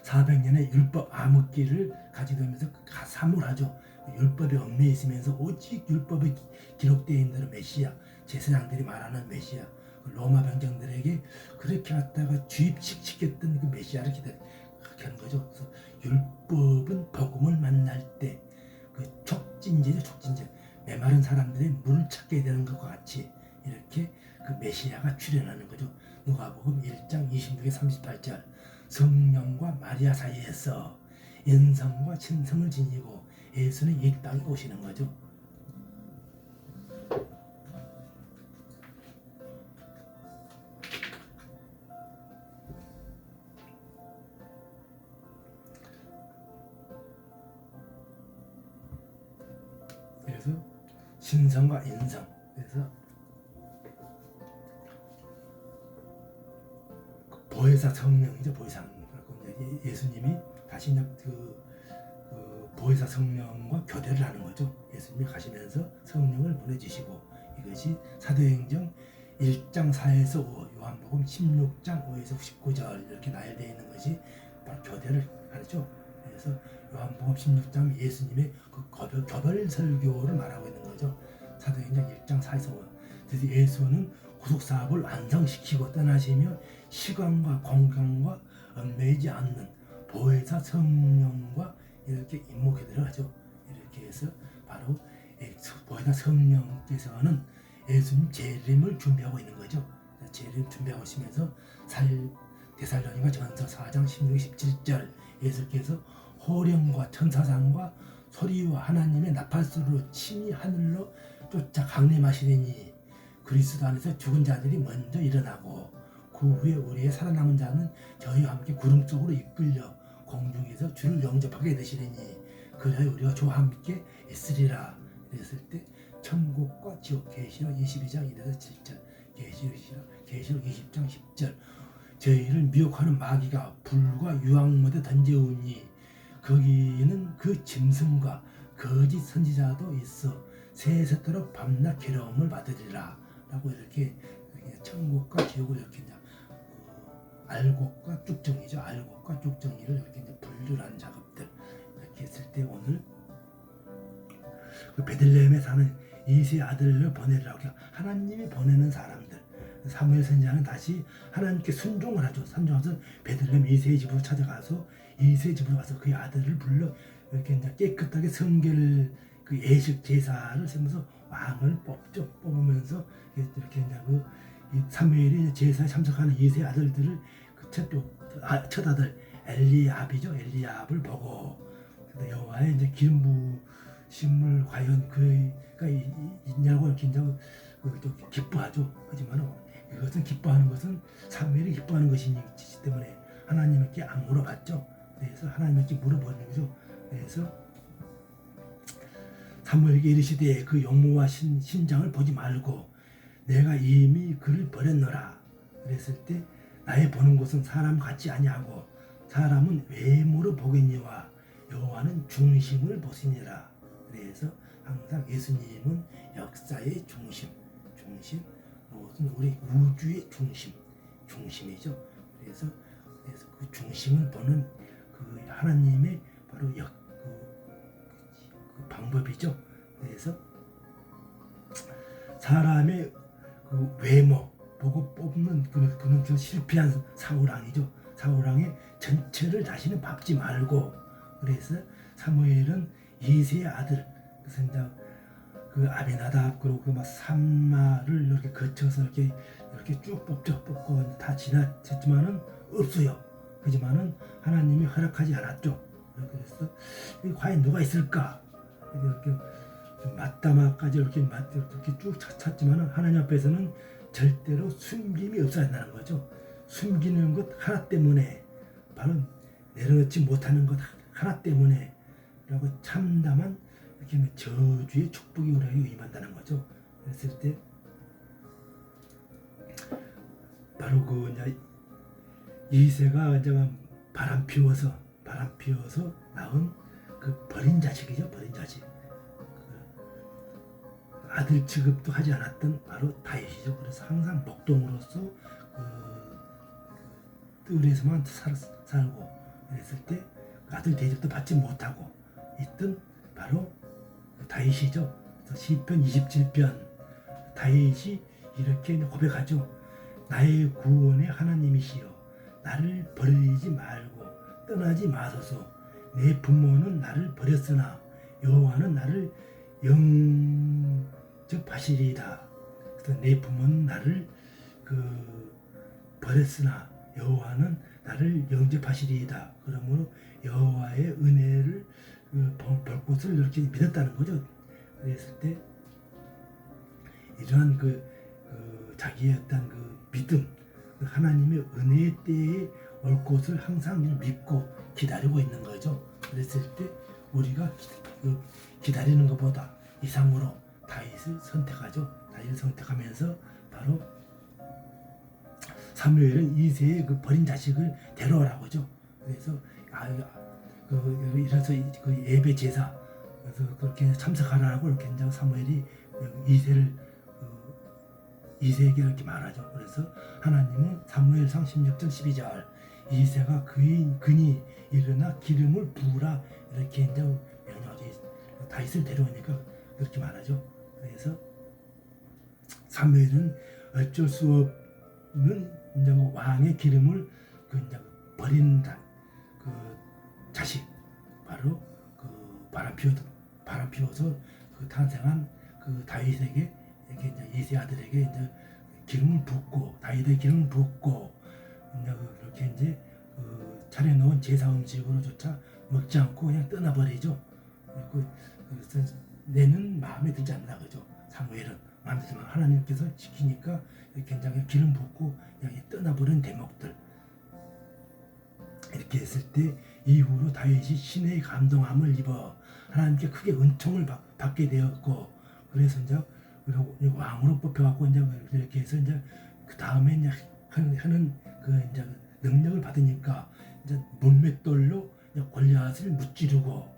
400년의 율법 암흑기를 가지게 되면서 사물하죠. 율법에 얽매여 있으면서 오직 율법에 기록되어 있는 대로 메시아, 제사장들이 말하는 메시아, 로마 병정들에게 그렇게 갖다가 주입시켰던 그 메시아를 기다리는 거죠. 그래서 율법은 복음을 만날 때 촉진제죠. 촉진제. 메마른 사람들이 물을 찾게 되는 것과 같이 이렇게 메시아가 출현하는 거죠. 누가복음 1장 26에 38절 성령과 마리아 사이에서 인성과 신성을 지니고 예수는 이 땅에 오시는 거죠. 그래서 신성과 인성. 그래서 보혜사 성령이죠. 보혜사. 예수님이 다시 이제 그 보혜사 성령과 교대를 하는 거죠. 예수님이 가시면서 성령을 보내주시고, 이것이 사도행전 1장 4에서 5, 요한복음 16장 5에서 19절 이렇게 나열되어 있는 것이 바로 교대를 하죠. 그래서 요한복음 16장 예수님의 그 교별 설교를 말하고 있는 거죠. 사도행전 1장 4에서 5. 그래서 예수는 구속사업을 완성시키고 떠나시며 시간과 공간과 얽매이지 않는 보혜사 성령과 이렇게 임목에 들어가죠. 이렇게 해서 바로 보혜사 성령께서는 예수님 재림을 준비하고 있는 거죠. 재림 준비하고 있으면서 데살로니가 전서 4장 16, 17절 예수께서 호령과 천사장과 소리와 하나님의 나팔소리로 친히 하늘로 쫓아 강림하시리니 그리스도 안에서 죽은 자들이 먼저 일어나고 그 후에 우리의 살아남은 자는 저희와 함께 구름 속으로 이끌려 공중에서 주를 영접하게 되시리니 그리하여 우리가 주와 함께 있으리라. 그랬을 때 천국과 지옥 계시록 22장 1에서 7절 계시록 20장 10절 저희를 미혹하는 마귀가 불과 유황못에 던져오니 거기는 그 짐승과 거짓 선지자도 있어 세세토록 밤낮 괴로움을 받으리라 라고 이렇게 천국과 지옥을 이렇게 알곡과 쭉정이죠. 알곡과 쭉정이를 이렇게 이제 분류한 작업들 이렇게 했을 때 오늘 그 베들레헴에 사는 이세 아들을 보내라고 하나님이 보내는 사람들 사무엘 선지자는 다시 하나님께 순종을 하죠. 순종해서 베들레헴 이세의 집으로 찾아가서 이세의 집으로 가서 그의 아들을 불러 이렇게 이제 깨끗하게 성결 그 예식 제사를 세면서 왕을 뽑죠. 뽑으면서 이렇게 이제 그 사무엘이 제사에 참석하는 이세 아들들을 그 첫 아들 엘리압이죠. 엘리압을 보고 여호와의 이제 기름 부심을 과연 그가 있냐고 이렇게 이제 기뻐하죠. 하지만 이것은 기뻐하는 것은 사무엘이 기뻐하는 것이기 때문에 하나님께 안 물어봤죠. 그래서 하나님께 물어보는 거죠. 그래서 사무엘에게 이르시되 그 용모와 신장을 보지 말고 내가 이미 그를 버렸노라. 그랬을 때 나의 보는 것은 사람 같지 아니하고 사람은 외모로 보겠니와 여호와는 중심을 보시니라. 그래서 항상 예수님은 역사의 중심 무슨 우리 우주의 중심이죠. 그래서 그 중심을 보는 그 하나님의 바로 그 방법이죠. 그래서 사람의 그 외모 보고 뽑는 그는 그 실패한 사울왕이죠. 사울왕의 전체를 자신은 밟지 말고 그래서 사무엘은 이세의 아들 그래서 이제 그 아비나답 그리고 그 막 산마를 이렇게 거쳐서 이렇게 쭉 뽑고 다 지났지만은 없어요. 하지만은 하나님이 허락하지 않았죠. 그래서 과연 누가 있을까 이렇게 마따마까지 이렇게 쭉 찾지만은 하나님 앞에서는 절대로 숨김이 없어야 한다는 거죠. 숨기는 것 하나 때문에 바로 내려놓지 못하는 것 하나 때문에 라고 참담한 이렇게 저주의 축복이 우리에게 임한다는 거죠. 그랬을 때 바로 그 이제 이세가 이제 바람 피워서 낳은 그 버린 자식이죠. 버린 자식. 아들 취급도 하지 않았던 바로 다윗이죠. 그래서 항상 목동으로서 뜰에서만 살고 그랬을 때 아들 대접도 받지 못하고 있던 바로 다윗이죠. 그래서 시편 27편 다윗이 이렇게 고백하죠. 나의 구원의 하나님이시여 나를 버리지 말고 떠나지 마소서. 내 부모는 나를 버렸으나 여호와는 나를 영접하시리이다. 그래서 내 부모는 나를 버렸으나 여호와는 나를 영접하시리이다. 그러므로 여호와의 은혜를 볼 곳을 이렇게 믿었다는 거죠. 그랬을 때 이러한 자기의 어떤 믿음, 하나님의 은혜의 때에 올 곳을 항상 믿고 기다리고 있는 거죠. 그랬을 때 우리가 기다리는 것보다 이상으로 다윗을 선택하죠. 다윗을 선택하면서 바로 사무엘은 이새의 그 버린 자식을 데려오라고 하죠. 그래서 이래서 그 예배 제사 그래서 그렇게 참석하라고 이렇게 이제 사무엘이 이새에게 이렇게 말하죠. 그래서 하나님은 사무엘상 16장 12절 이새가 그니 일어나 기름을 부으라 이렇게 이제 명령하죠. 다윗을 데려오니까 그렇게 말하죠. 그래서 사무엘은 어쩔 수 없는 이제 왕의 기름을 이제 버린다. 그 자식 바로 그 바람 피워서 그 탄생한 그 다윗에게 이렇게 이제 이새 아들에게 이제 기름을 붓고 다윗의 기름을 붓고 이제 그렇게 이제 그 차려놓은 제사 음식으로조차 먹지 않고 그냥 떠나버리죠. 그래서 내는 마음에 들지 않나 그죠. 사무엘은 마음에 들지만 하나님께서 지키니까 이렇게 이제 기름 붓고 그냥 떠나버린 대목들 이렇게 했을 때 이후로 다윗이 신의 감동함을 입어 하나님께 크게 은총을 받게 되었고 그래서 이제 왕으로 뽑혀갖고 이제 이렇게 해서 이제 그 다음에 이제 하는 그 이제 능력을 받으니까 이제 문맷돌로 골리앗을 무찌르고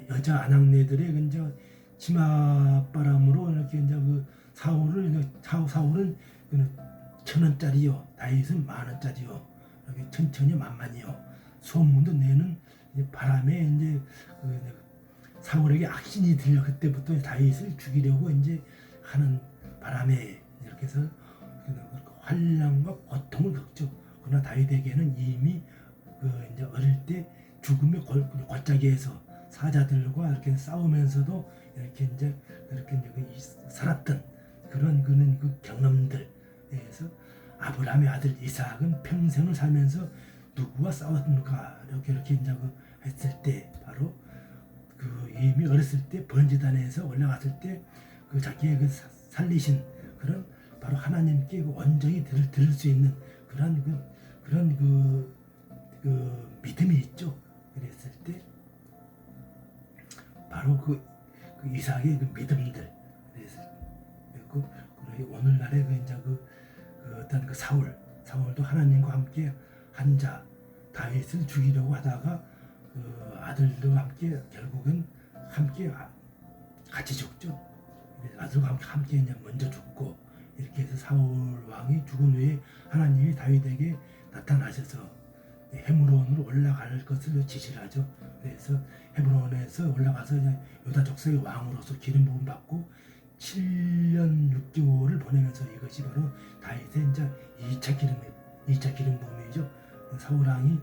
여자 아낙네들의 이제 치맛바람으로 이렇게 이제 그 사울은 1,000원짜리요 다윗은 10,000원짜리요 이렇게 천천히 만만히요 소문도 내는 바람에 이제 사울에게 악신이 들려 그때부터 다윗을 죽이려고 이제 하는 바람에 이렇게 해서 환난과 고통을 겪죠. 그러나 다윗에게는 이미 이제 어릴 때 죽음의 골짜기에서 사자들과 이렇게 싸우면서도 이렇게 이제 살았던 그런 그 경험들에서 아브라함의 아들 이삭은 평생을 살면서 누구와 싸웠는가 이렇게 이제 했을 때 바로 이미 어렸을 때 번제단에서 올라갔을 때 자기의 살리신 그런 바로 하나님께 온전히 들을 수 있는 그런 믿음이 있죠. 그랬을 때 바로 그 이삭의 믿음들 그리고 오늘날의 이제 어떤 사울도 하나님과 함께 한 자 다윗을 죽이려고 하다가 아들들과 함께 결국은 함께 같이 죽죠. 아들과 함께 이제 먼저 죽고 이렇게 해서 사울 왕이 죽은 후에 하나님이 다윗에게 나타나셔서 헤브론으로 올라갈 것을 지시를 하죠. 그래서 헤브론에서 올라가서 유다 족속의 왕으로서 기름 부음 받고 7년 6개월을 보내면서 이것이 바로 다윗의 이제 2차 기름 부음이죠. 사울 왕이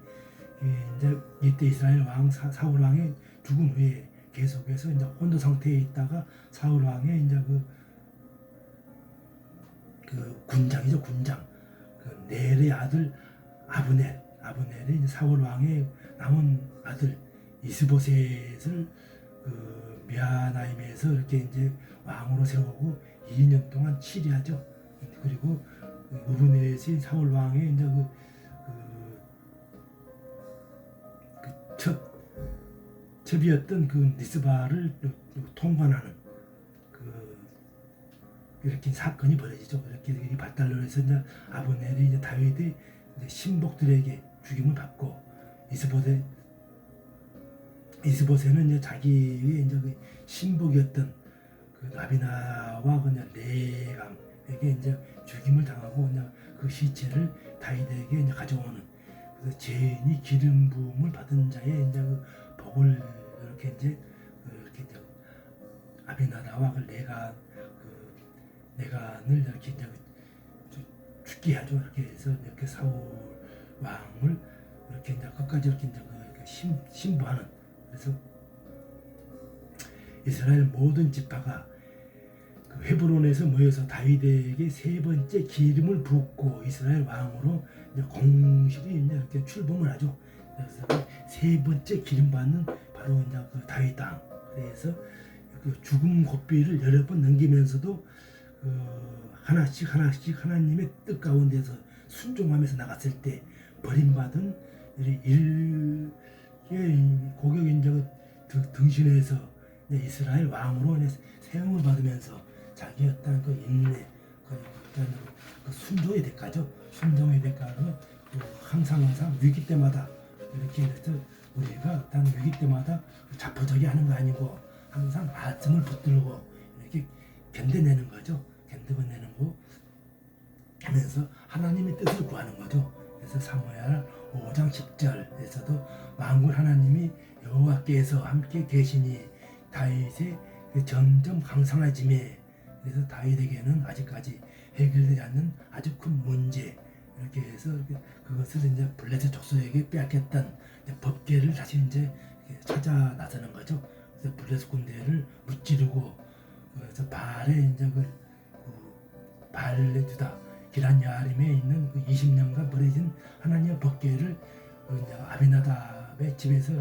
이제 이때 이스라엘 왕 사울 왕의 죽은 후에 계속해서 이제 혼도 상태에 있다가 사울 왕의 이제 그 군장이죠. 군장 넬의 아들 아브넬이 이제 사울 왕의 남은 아들 이스보셋을 미아나임에서 이렇게 이제 왕으로 세우고 2년 동안 치리하죠. 그리고 어브넷이 사울 왕의 이제 첩이었던 니스바를 통관하는 이렇게 사건이 벌어지죠. 이렇게 발달로 해서 이제 아브넬이 이제 다윗의 이제 신복들에게 죽임을 받고 이스보셋은 이제 자기의 이제 신복이었던 아비나와 레감에게 이제 죽임을 당하고 이제 그 시체를 다윗에게 이제 가져오는 그래서 죄인이 기름 부음을 받은 자의 이제 복을 이렇게 이제 아비나다와 레간을 이렇게 이제 죽게 하죠. 이렇게 해서 이렇게 사울 왕을 이렇게 이제 끝까지 이렇게 이제 신부하는 그래서 이스라엘 모든 지파가 헤브론에서 모여서 다윗에게 세 번째 기름을 붓고 이스라엘 왕으로 이제 공식이 이제 이렇게 출범을 하죠. 그래서 세 번째 기름 받는 바로 이제 다윗 땅. 그래서 죽음 고비를 여러 번 넘기면서도 하나씩 하나님의 뜻 가운데서 순종하면서 나갔을 때 버림받은 고격 인자가 등신해서 이스라엘 왕으로 세움을 받으면서 자기 어떤 그 인내, 그 어떤 그 순종의 대가죠. 순종의 대가로 항상 위기 때마다 이렇게 해서 우리가 어떤 위기 때마다 자포자기 하는 거 아니고 항상 말씀을 붙들고 이렇게 견뎌내는 거죠. 견뎌내는 거 하면서 하나님의 뜻을 구하는 거죠. 그래서 사무엘 5장 10절에서도 만군 하나님이 여호와께서 함께 계시니 다윗의 점점 강성해짐에, 그래서 다윗에게는 아직까지 해결되지 않는 아주 큰 문제, 이렇게 해서 그것을 이제 블레셋 족속에게 빼앗겼던 법궤를 다시 이제 찾아 나서는 거죠. 그래서 블레셋 군대를 무찌르고, 그래서 바알에 이제 바알레 주다 기란 야림에 있는 그 20년간 버려진 하나님의 법궤를 이제 아비나답의 집에서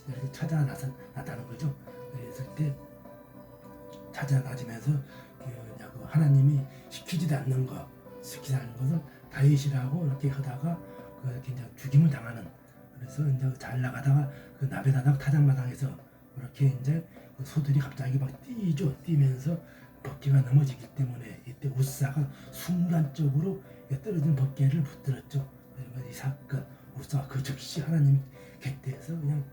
이렇게 찾아 나타나는 거죠. 그랬을 때 찾아 나지면서 그 하나님이 시키지도 않는 것을 다윗이라고 이렇게 하다가 이렇게 이제 죽임을 당하는, 그래서 이제 잘 나가다가 그 나베다닥 타작마당에서 이렇게 이제 그 소들이 갑자기 막 뛰면서 법궤가 넘어지기 때문에 이때 우사가 순간적으로 떨어진 법궤를 붙들었죠. 이 사건, 우사가 그 즉시 하나님 곁에서 그냥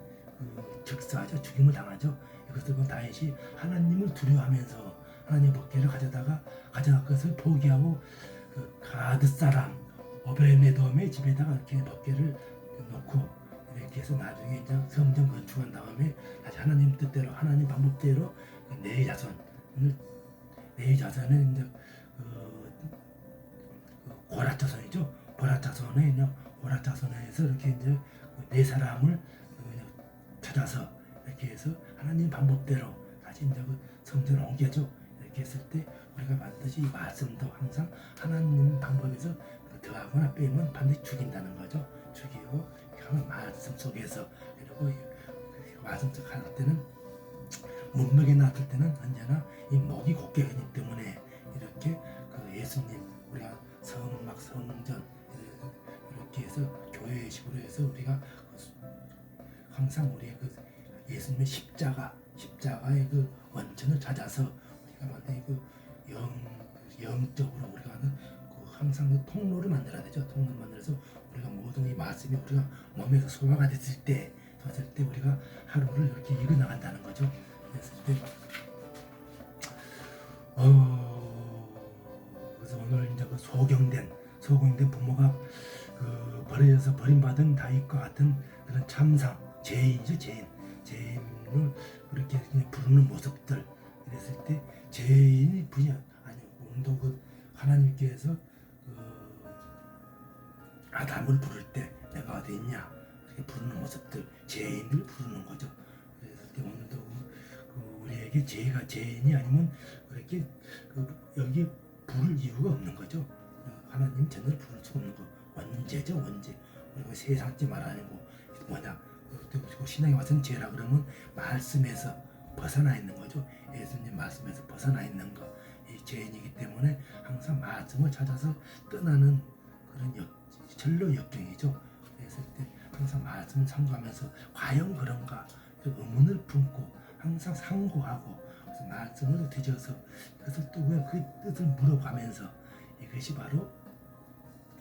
즉사하죠. 죽임을 당하죠. 이것을 본 다윗이 하나님을 두려워하면서 하나님 법궤를 가져다가 것을 포기하고 그 가드 사람 오베네돔의 집에다가 이렇게 법궤를 놓고, 이렇게 해서 나중에 이제 성전 건축한 다음에 다시 하나님 뜻대로 하나님 방법대로 네 자손은 이제 고라 자손이죠. 고라 자손에서 이렇게 이제 네 사람을 찾아서 이렇게 해서 하나님 방법대로 다시 이제 성전을 옮겨죠. 이렇게 했을 때 우리가 반드시 이 말씀도 항상 하나님 방법에서 더하거나 빼면 반드시 죽인다는 거죠. 죽이고 말씀 속에서, 그리고 말씀 속 할 때는 문맥에 나왔을 때는 언제나 이 목이 곧게 하기 때문에 이렇게 그 예수님 우리가 성전 이렇게 해서 교회식으로 해서 우리가 항상 우리의 그 예수님의 십자가의 그 원천을 찾아서 우리가 만약에 그 영적으로 우리가 하는 항상 그 통로를 만들어야 되죠. 통로를 만들어서 우리가 모든 이 말씀이 우리가 몸에서 소화가 됐을 때 우리가 하루를 이렇게 이겨나간다는 거죠. 그랬을 때 그래서 오늘 이제 그 소경된 부모가 버려져서 버림받은 다윗과 같은 그런 참상, 죄인이죠. 죄인을 그렇게 그냥 부르는 모습들, 그랬을 때 죄인이 오늘도 그 하나님께서 아담을 부를 때 내가 어디 있냐 이렇게 부르는 모습들, 죄인을 부르는 거죠. 그래서 오늘도 우리에게 죄가 죄인이 아니면 그렇게 여기에 부를 이유가 없는 거죠. 하나님 전을 부를 수 없는 거, 원죄죠. 우리가 세상죄 말하는 거 뭐냐, 신앙에 와서는 죄라 그러면 말씀에서 벗어나 있는 거죠. 예수님 말씀에서 벗어나 있는 거, 이 죄인이기 때문에 항상 말씀을 찾아서 떠나는 그런 절로 역경이죠. 그랬을 때 항상 말씀을 상고하면서 과연 그런가 의문을 품고 항상 상고하고, 그래서 말씀을 뒤져서 그것을 또 그 뜻을 물어가면서, 이것이 바로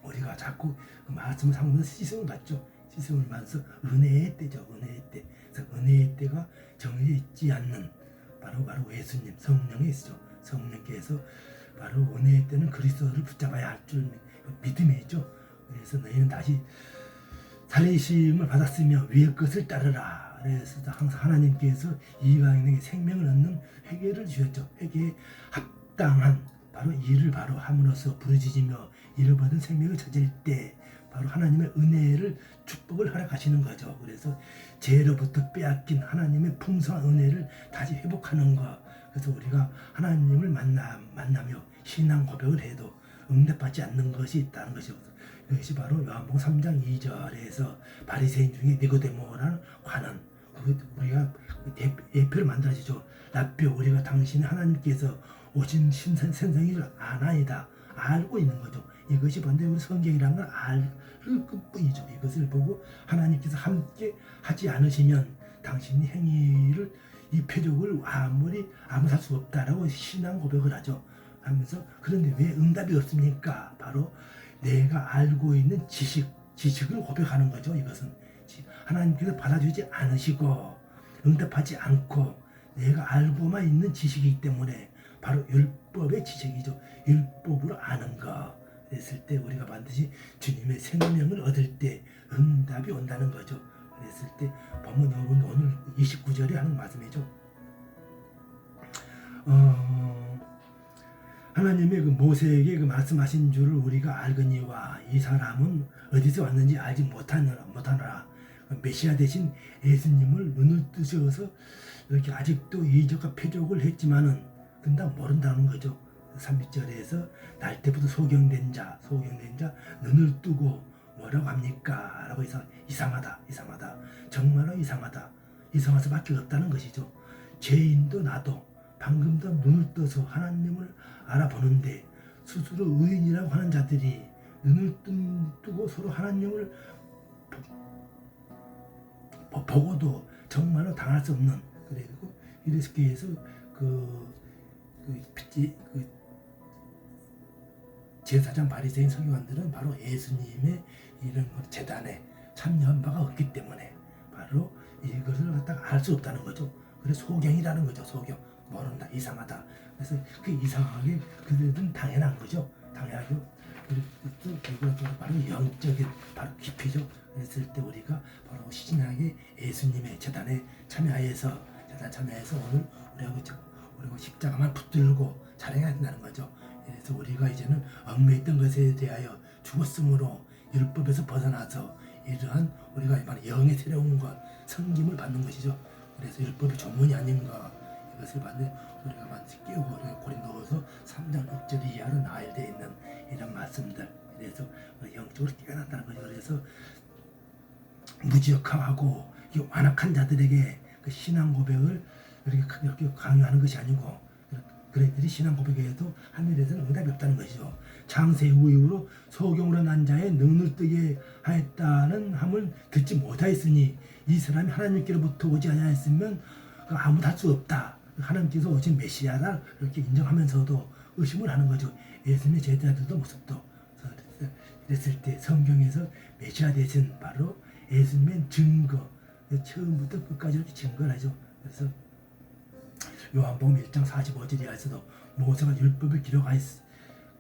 우리가 자꾸 그 말씀을 상고하면서 시성을 받죠. 시성을 받아서 은혜의 때죠. 은혜의 때. 그래서 은혜의 때가 정해져 있지 않는 바로 예수님 성령이 있죠. 성령께서 바로 은혜의 때는 그리스도를 붙잡아야 할 줄 믿음이죠. 그래서 너희는 다시 살리심을 받았으며 위의 것을 따르라. 그래서 항상 하나님께서 이방인에게 생명을 얻는 회개를 주셨죠. 회개에 합당한 바로 이를 바로 함으로써 부르짖으며 잃어버린 생명을 찾을 때 바로 하나님의 은혜를 축복을 허락하시는 거죠. 그래서 죄로부터 빼앗긴 하나님의 풍성한 은혜를 다시 회복하는 것. 그래서 우리가 하나님을 만나며 신앙 고백을 해도 응답받지 않는 것이 있다는 것이죠. 이것이 바로 요한복음 3장 2절에서 바리새인 중에 니고데모라는 관원, 우리가 예표를 만들어지죠. 라뼈, 우리가 당신의 하나님께서 오신 신선생을 아나이다 알고 있는 거죠. 이것이 반대로 우리 성경이라는 걸 알 뿐이죠. 이것을 보고 하나님께서 함께 하지 않으시면 당신이 행위를 이 표적을 아무리 아무 할 수 없다라고 신앙 고백을 하죠. 하면서 그런데 왜 응답이 없습니까? 바로 내가 알고 있는 지식을 고백하는 거죠. 이것은 하나님께서 받아주지 않으시고 응답하지 않고 내가 알고만 있는 지식이기 때문에 바로 율법의 지식이죠. 율법으로 아는 거. 그랬을 때 우리가 반드시 주님의 생명을 얻을 때 응답이 온다는 거죠. 그랬을 때 보면 오늘 29절에 하는 말씀이죠. 하나님의 그 모세에게 그 말씀하신 줄을 우리가 알거니와 이 사람은 어디서 왔는지 알지 못하노라. 메시아 대신 예수님을 눈을 뜨셔서 이렇게 아직도 이적과 표적을 했지만은 근데 모른다는 거죠. 30절에서 날 때부터 소경된 자 눈을 뜨고 뭐라고 합니까? 라고 해서 이상하다. 정말로 이상할 수밖에 없다는 것이죠. 죄인도 나도 방금도 눈을 떠서 하나님을 알아보는데 스스로 의인이라고 하는 자들이 눈을 뜨고 서로 하나님을 보고도 정말로 당할 수 없는, 그리고 이렇게 해서 제사장 바리새인 서기관들은 바로 예수님의 이런 재단에 참여한 바가 없기 때문에 바로 이것을 갖다가 알 수 없다는 거죠. 그래서 소경이라는 거죠. 소경, 모른다, 이상하다. 그래서 그 이상하게 그들은 당연한 거죠. 당연하죠. 그리고 이것도 바로 영적인 바로 깊이죠. 그랬을 때 우리가 바로 신앙의 예수님의 재단에 참여해서 오늘 우리가 십자가만 붙들고 자랑해야 된다는 거죠. 그래서 우리가 이제는 얽매였던 것에 대하여 죽었으므로 율법에서 벗어나서 이러한 우리가 바로 영의 새로운 것, 성김을 받는 것이죠. 그래서 율법의 조문이 아닌가, 이것을 우리가 반드시 깨우고 고린도후서 3장 6절 이하로 나열되어 있는 이런 말씀들, 그래서 영적으로 깨어난다는 거죠. 그래서 무지역하고 완악한 자들에게 그 신앙 고백을 이렇게 강요하는 것이 아니고, 그들이 신앙 고백에도 하늘에서는 응답이 없다는 것이죠. 창세 이후로 소경으로 난 자의 눈을 뜨게 하였다는 함을 듣지 못하였으니 이 사람이 하나님께로부터 오지 아니하였으면 아무도 할 수 없다. 하나님께서 오신 메시아다 이렇게 인정하면서도 의심을 하는 거죠. 예수님의 제자들도 모습도. 그랬을 때 성경에서 메시아 대신 바로 예수님의 증거, 처음부터 끝까지 이렇게 증거를 하죠. 그래서 요한복음 1장 45절에서도 모세가 율법을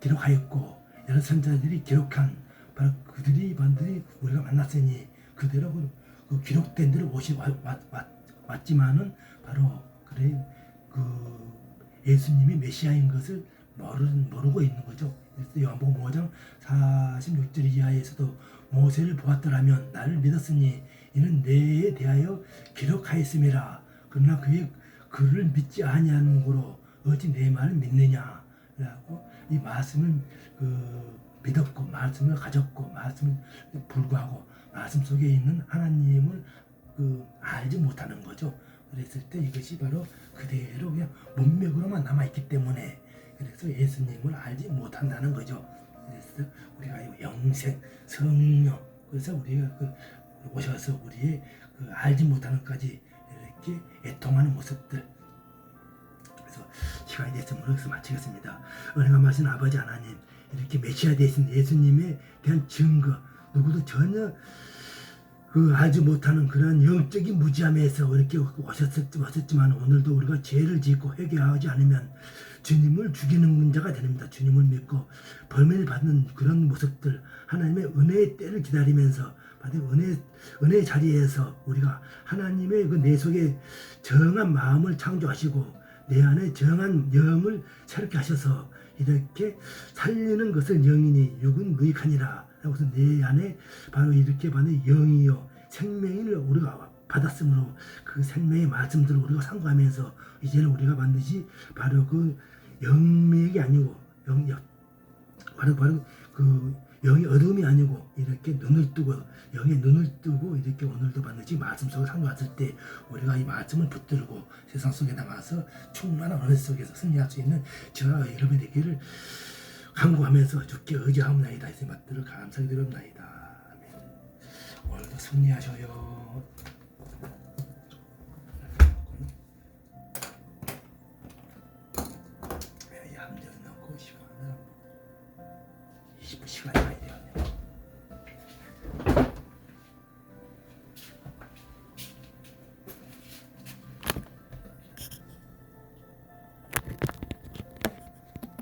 기록하였고 여러 선자들이 기록한 바로 그들이 반드시 우리가 만났으니 그대로 그 기록된 대로 옷이 왔지만은 바로 그래 예수님이 메시아인 것을 모르고 있는 거죠. 그래서 요한복음 5장 46절 이하에서도 모세를 보았더라면 나를 믿었으니 이는 내에 대하여 기록하였음이라. 그러나 그를 믿지 아니하는 거로 어찌 내 말을 믿느냐 라고 이 말씀을 믿었고 말씀을 가졌고 말씀을 불구하고 말씀 속에 있는 하나님을 알지 못하는 거죠. 그랬을 때 이것이 바로 그대로 그냥 문맥으로만 남아있기 때문에 그래서 예수님을 알지 못한다는 거죠. 그래서 우리가 영생, 성령, 그래서 우리가 오셔서 우리의 알지 못하는 것까지 이렇게 애통하는 모습들. 그래서 시간이 됐으므로 여기서 마치겠습니다. 은혜가 많으신 아버지 하나님, 이렇게 메시아 되신 예수님에 대한 증거, 누구도 전혀 알지 못하는 그런 영적인 무지함에서 이렇게 오셨지만 오늘도 우리가 죄를 짓고 회개하지 않으면 주님을 죽이는 자가 됩니다. 주님을 믿고 벌면을 받는 그런 모습들, 하나님의 은혜의 때를 기다리면서 은혜의 자리에서 우리가 하나님의 내 속에 정한 마음을 창조하시고 내 안에 정한 영을 새롭게 하셔서 이렇게 살리는 것을 영이니 육은 무익하니라. 그래서 내 안에 바로 이렇게 받는 영이요 생명을 우리가 받았으므로 그 생명의 말씀들을 우리가 상고하면서 이제는 우리가 반드시 바로 영맥이 아니고 바로 영의 어둠이 아니고 이렇게 영의 눈을 뜨고 이렇게 오늘도 반드시 말씀 속에 상고했을 때 우리가 이 말씀을 붙들고 세상 속에 나가서 충만한 은혜 속에서 승리할 수 있는 저와 여러분이 되기를 간구하면서 주께 의지하옵나이다. 이 말들을 감사히 드립나이다. 아멘. 오늘도 승리하셔요. 시간이 많이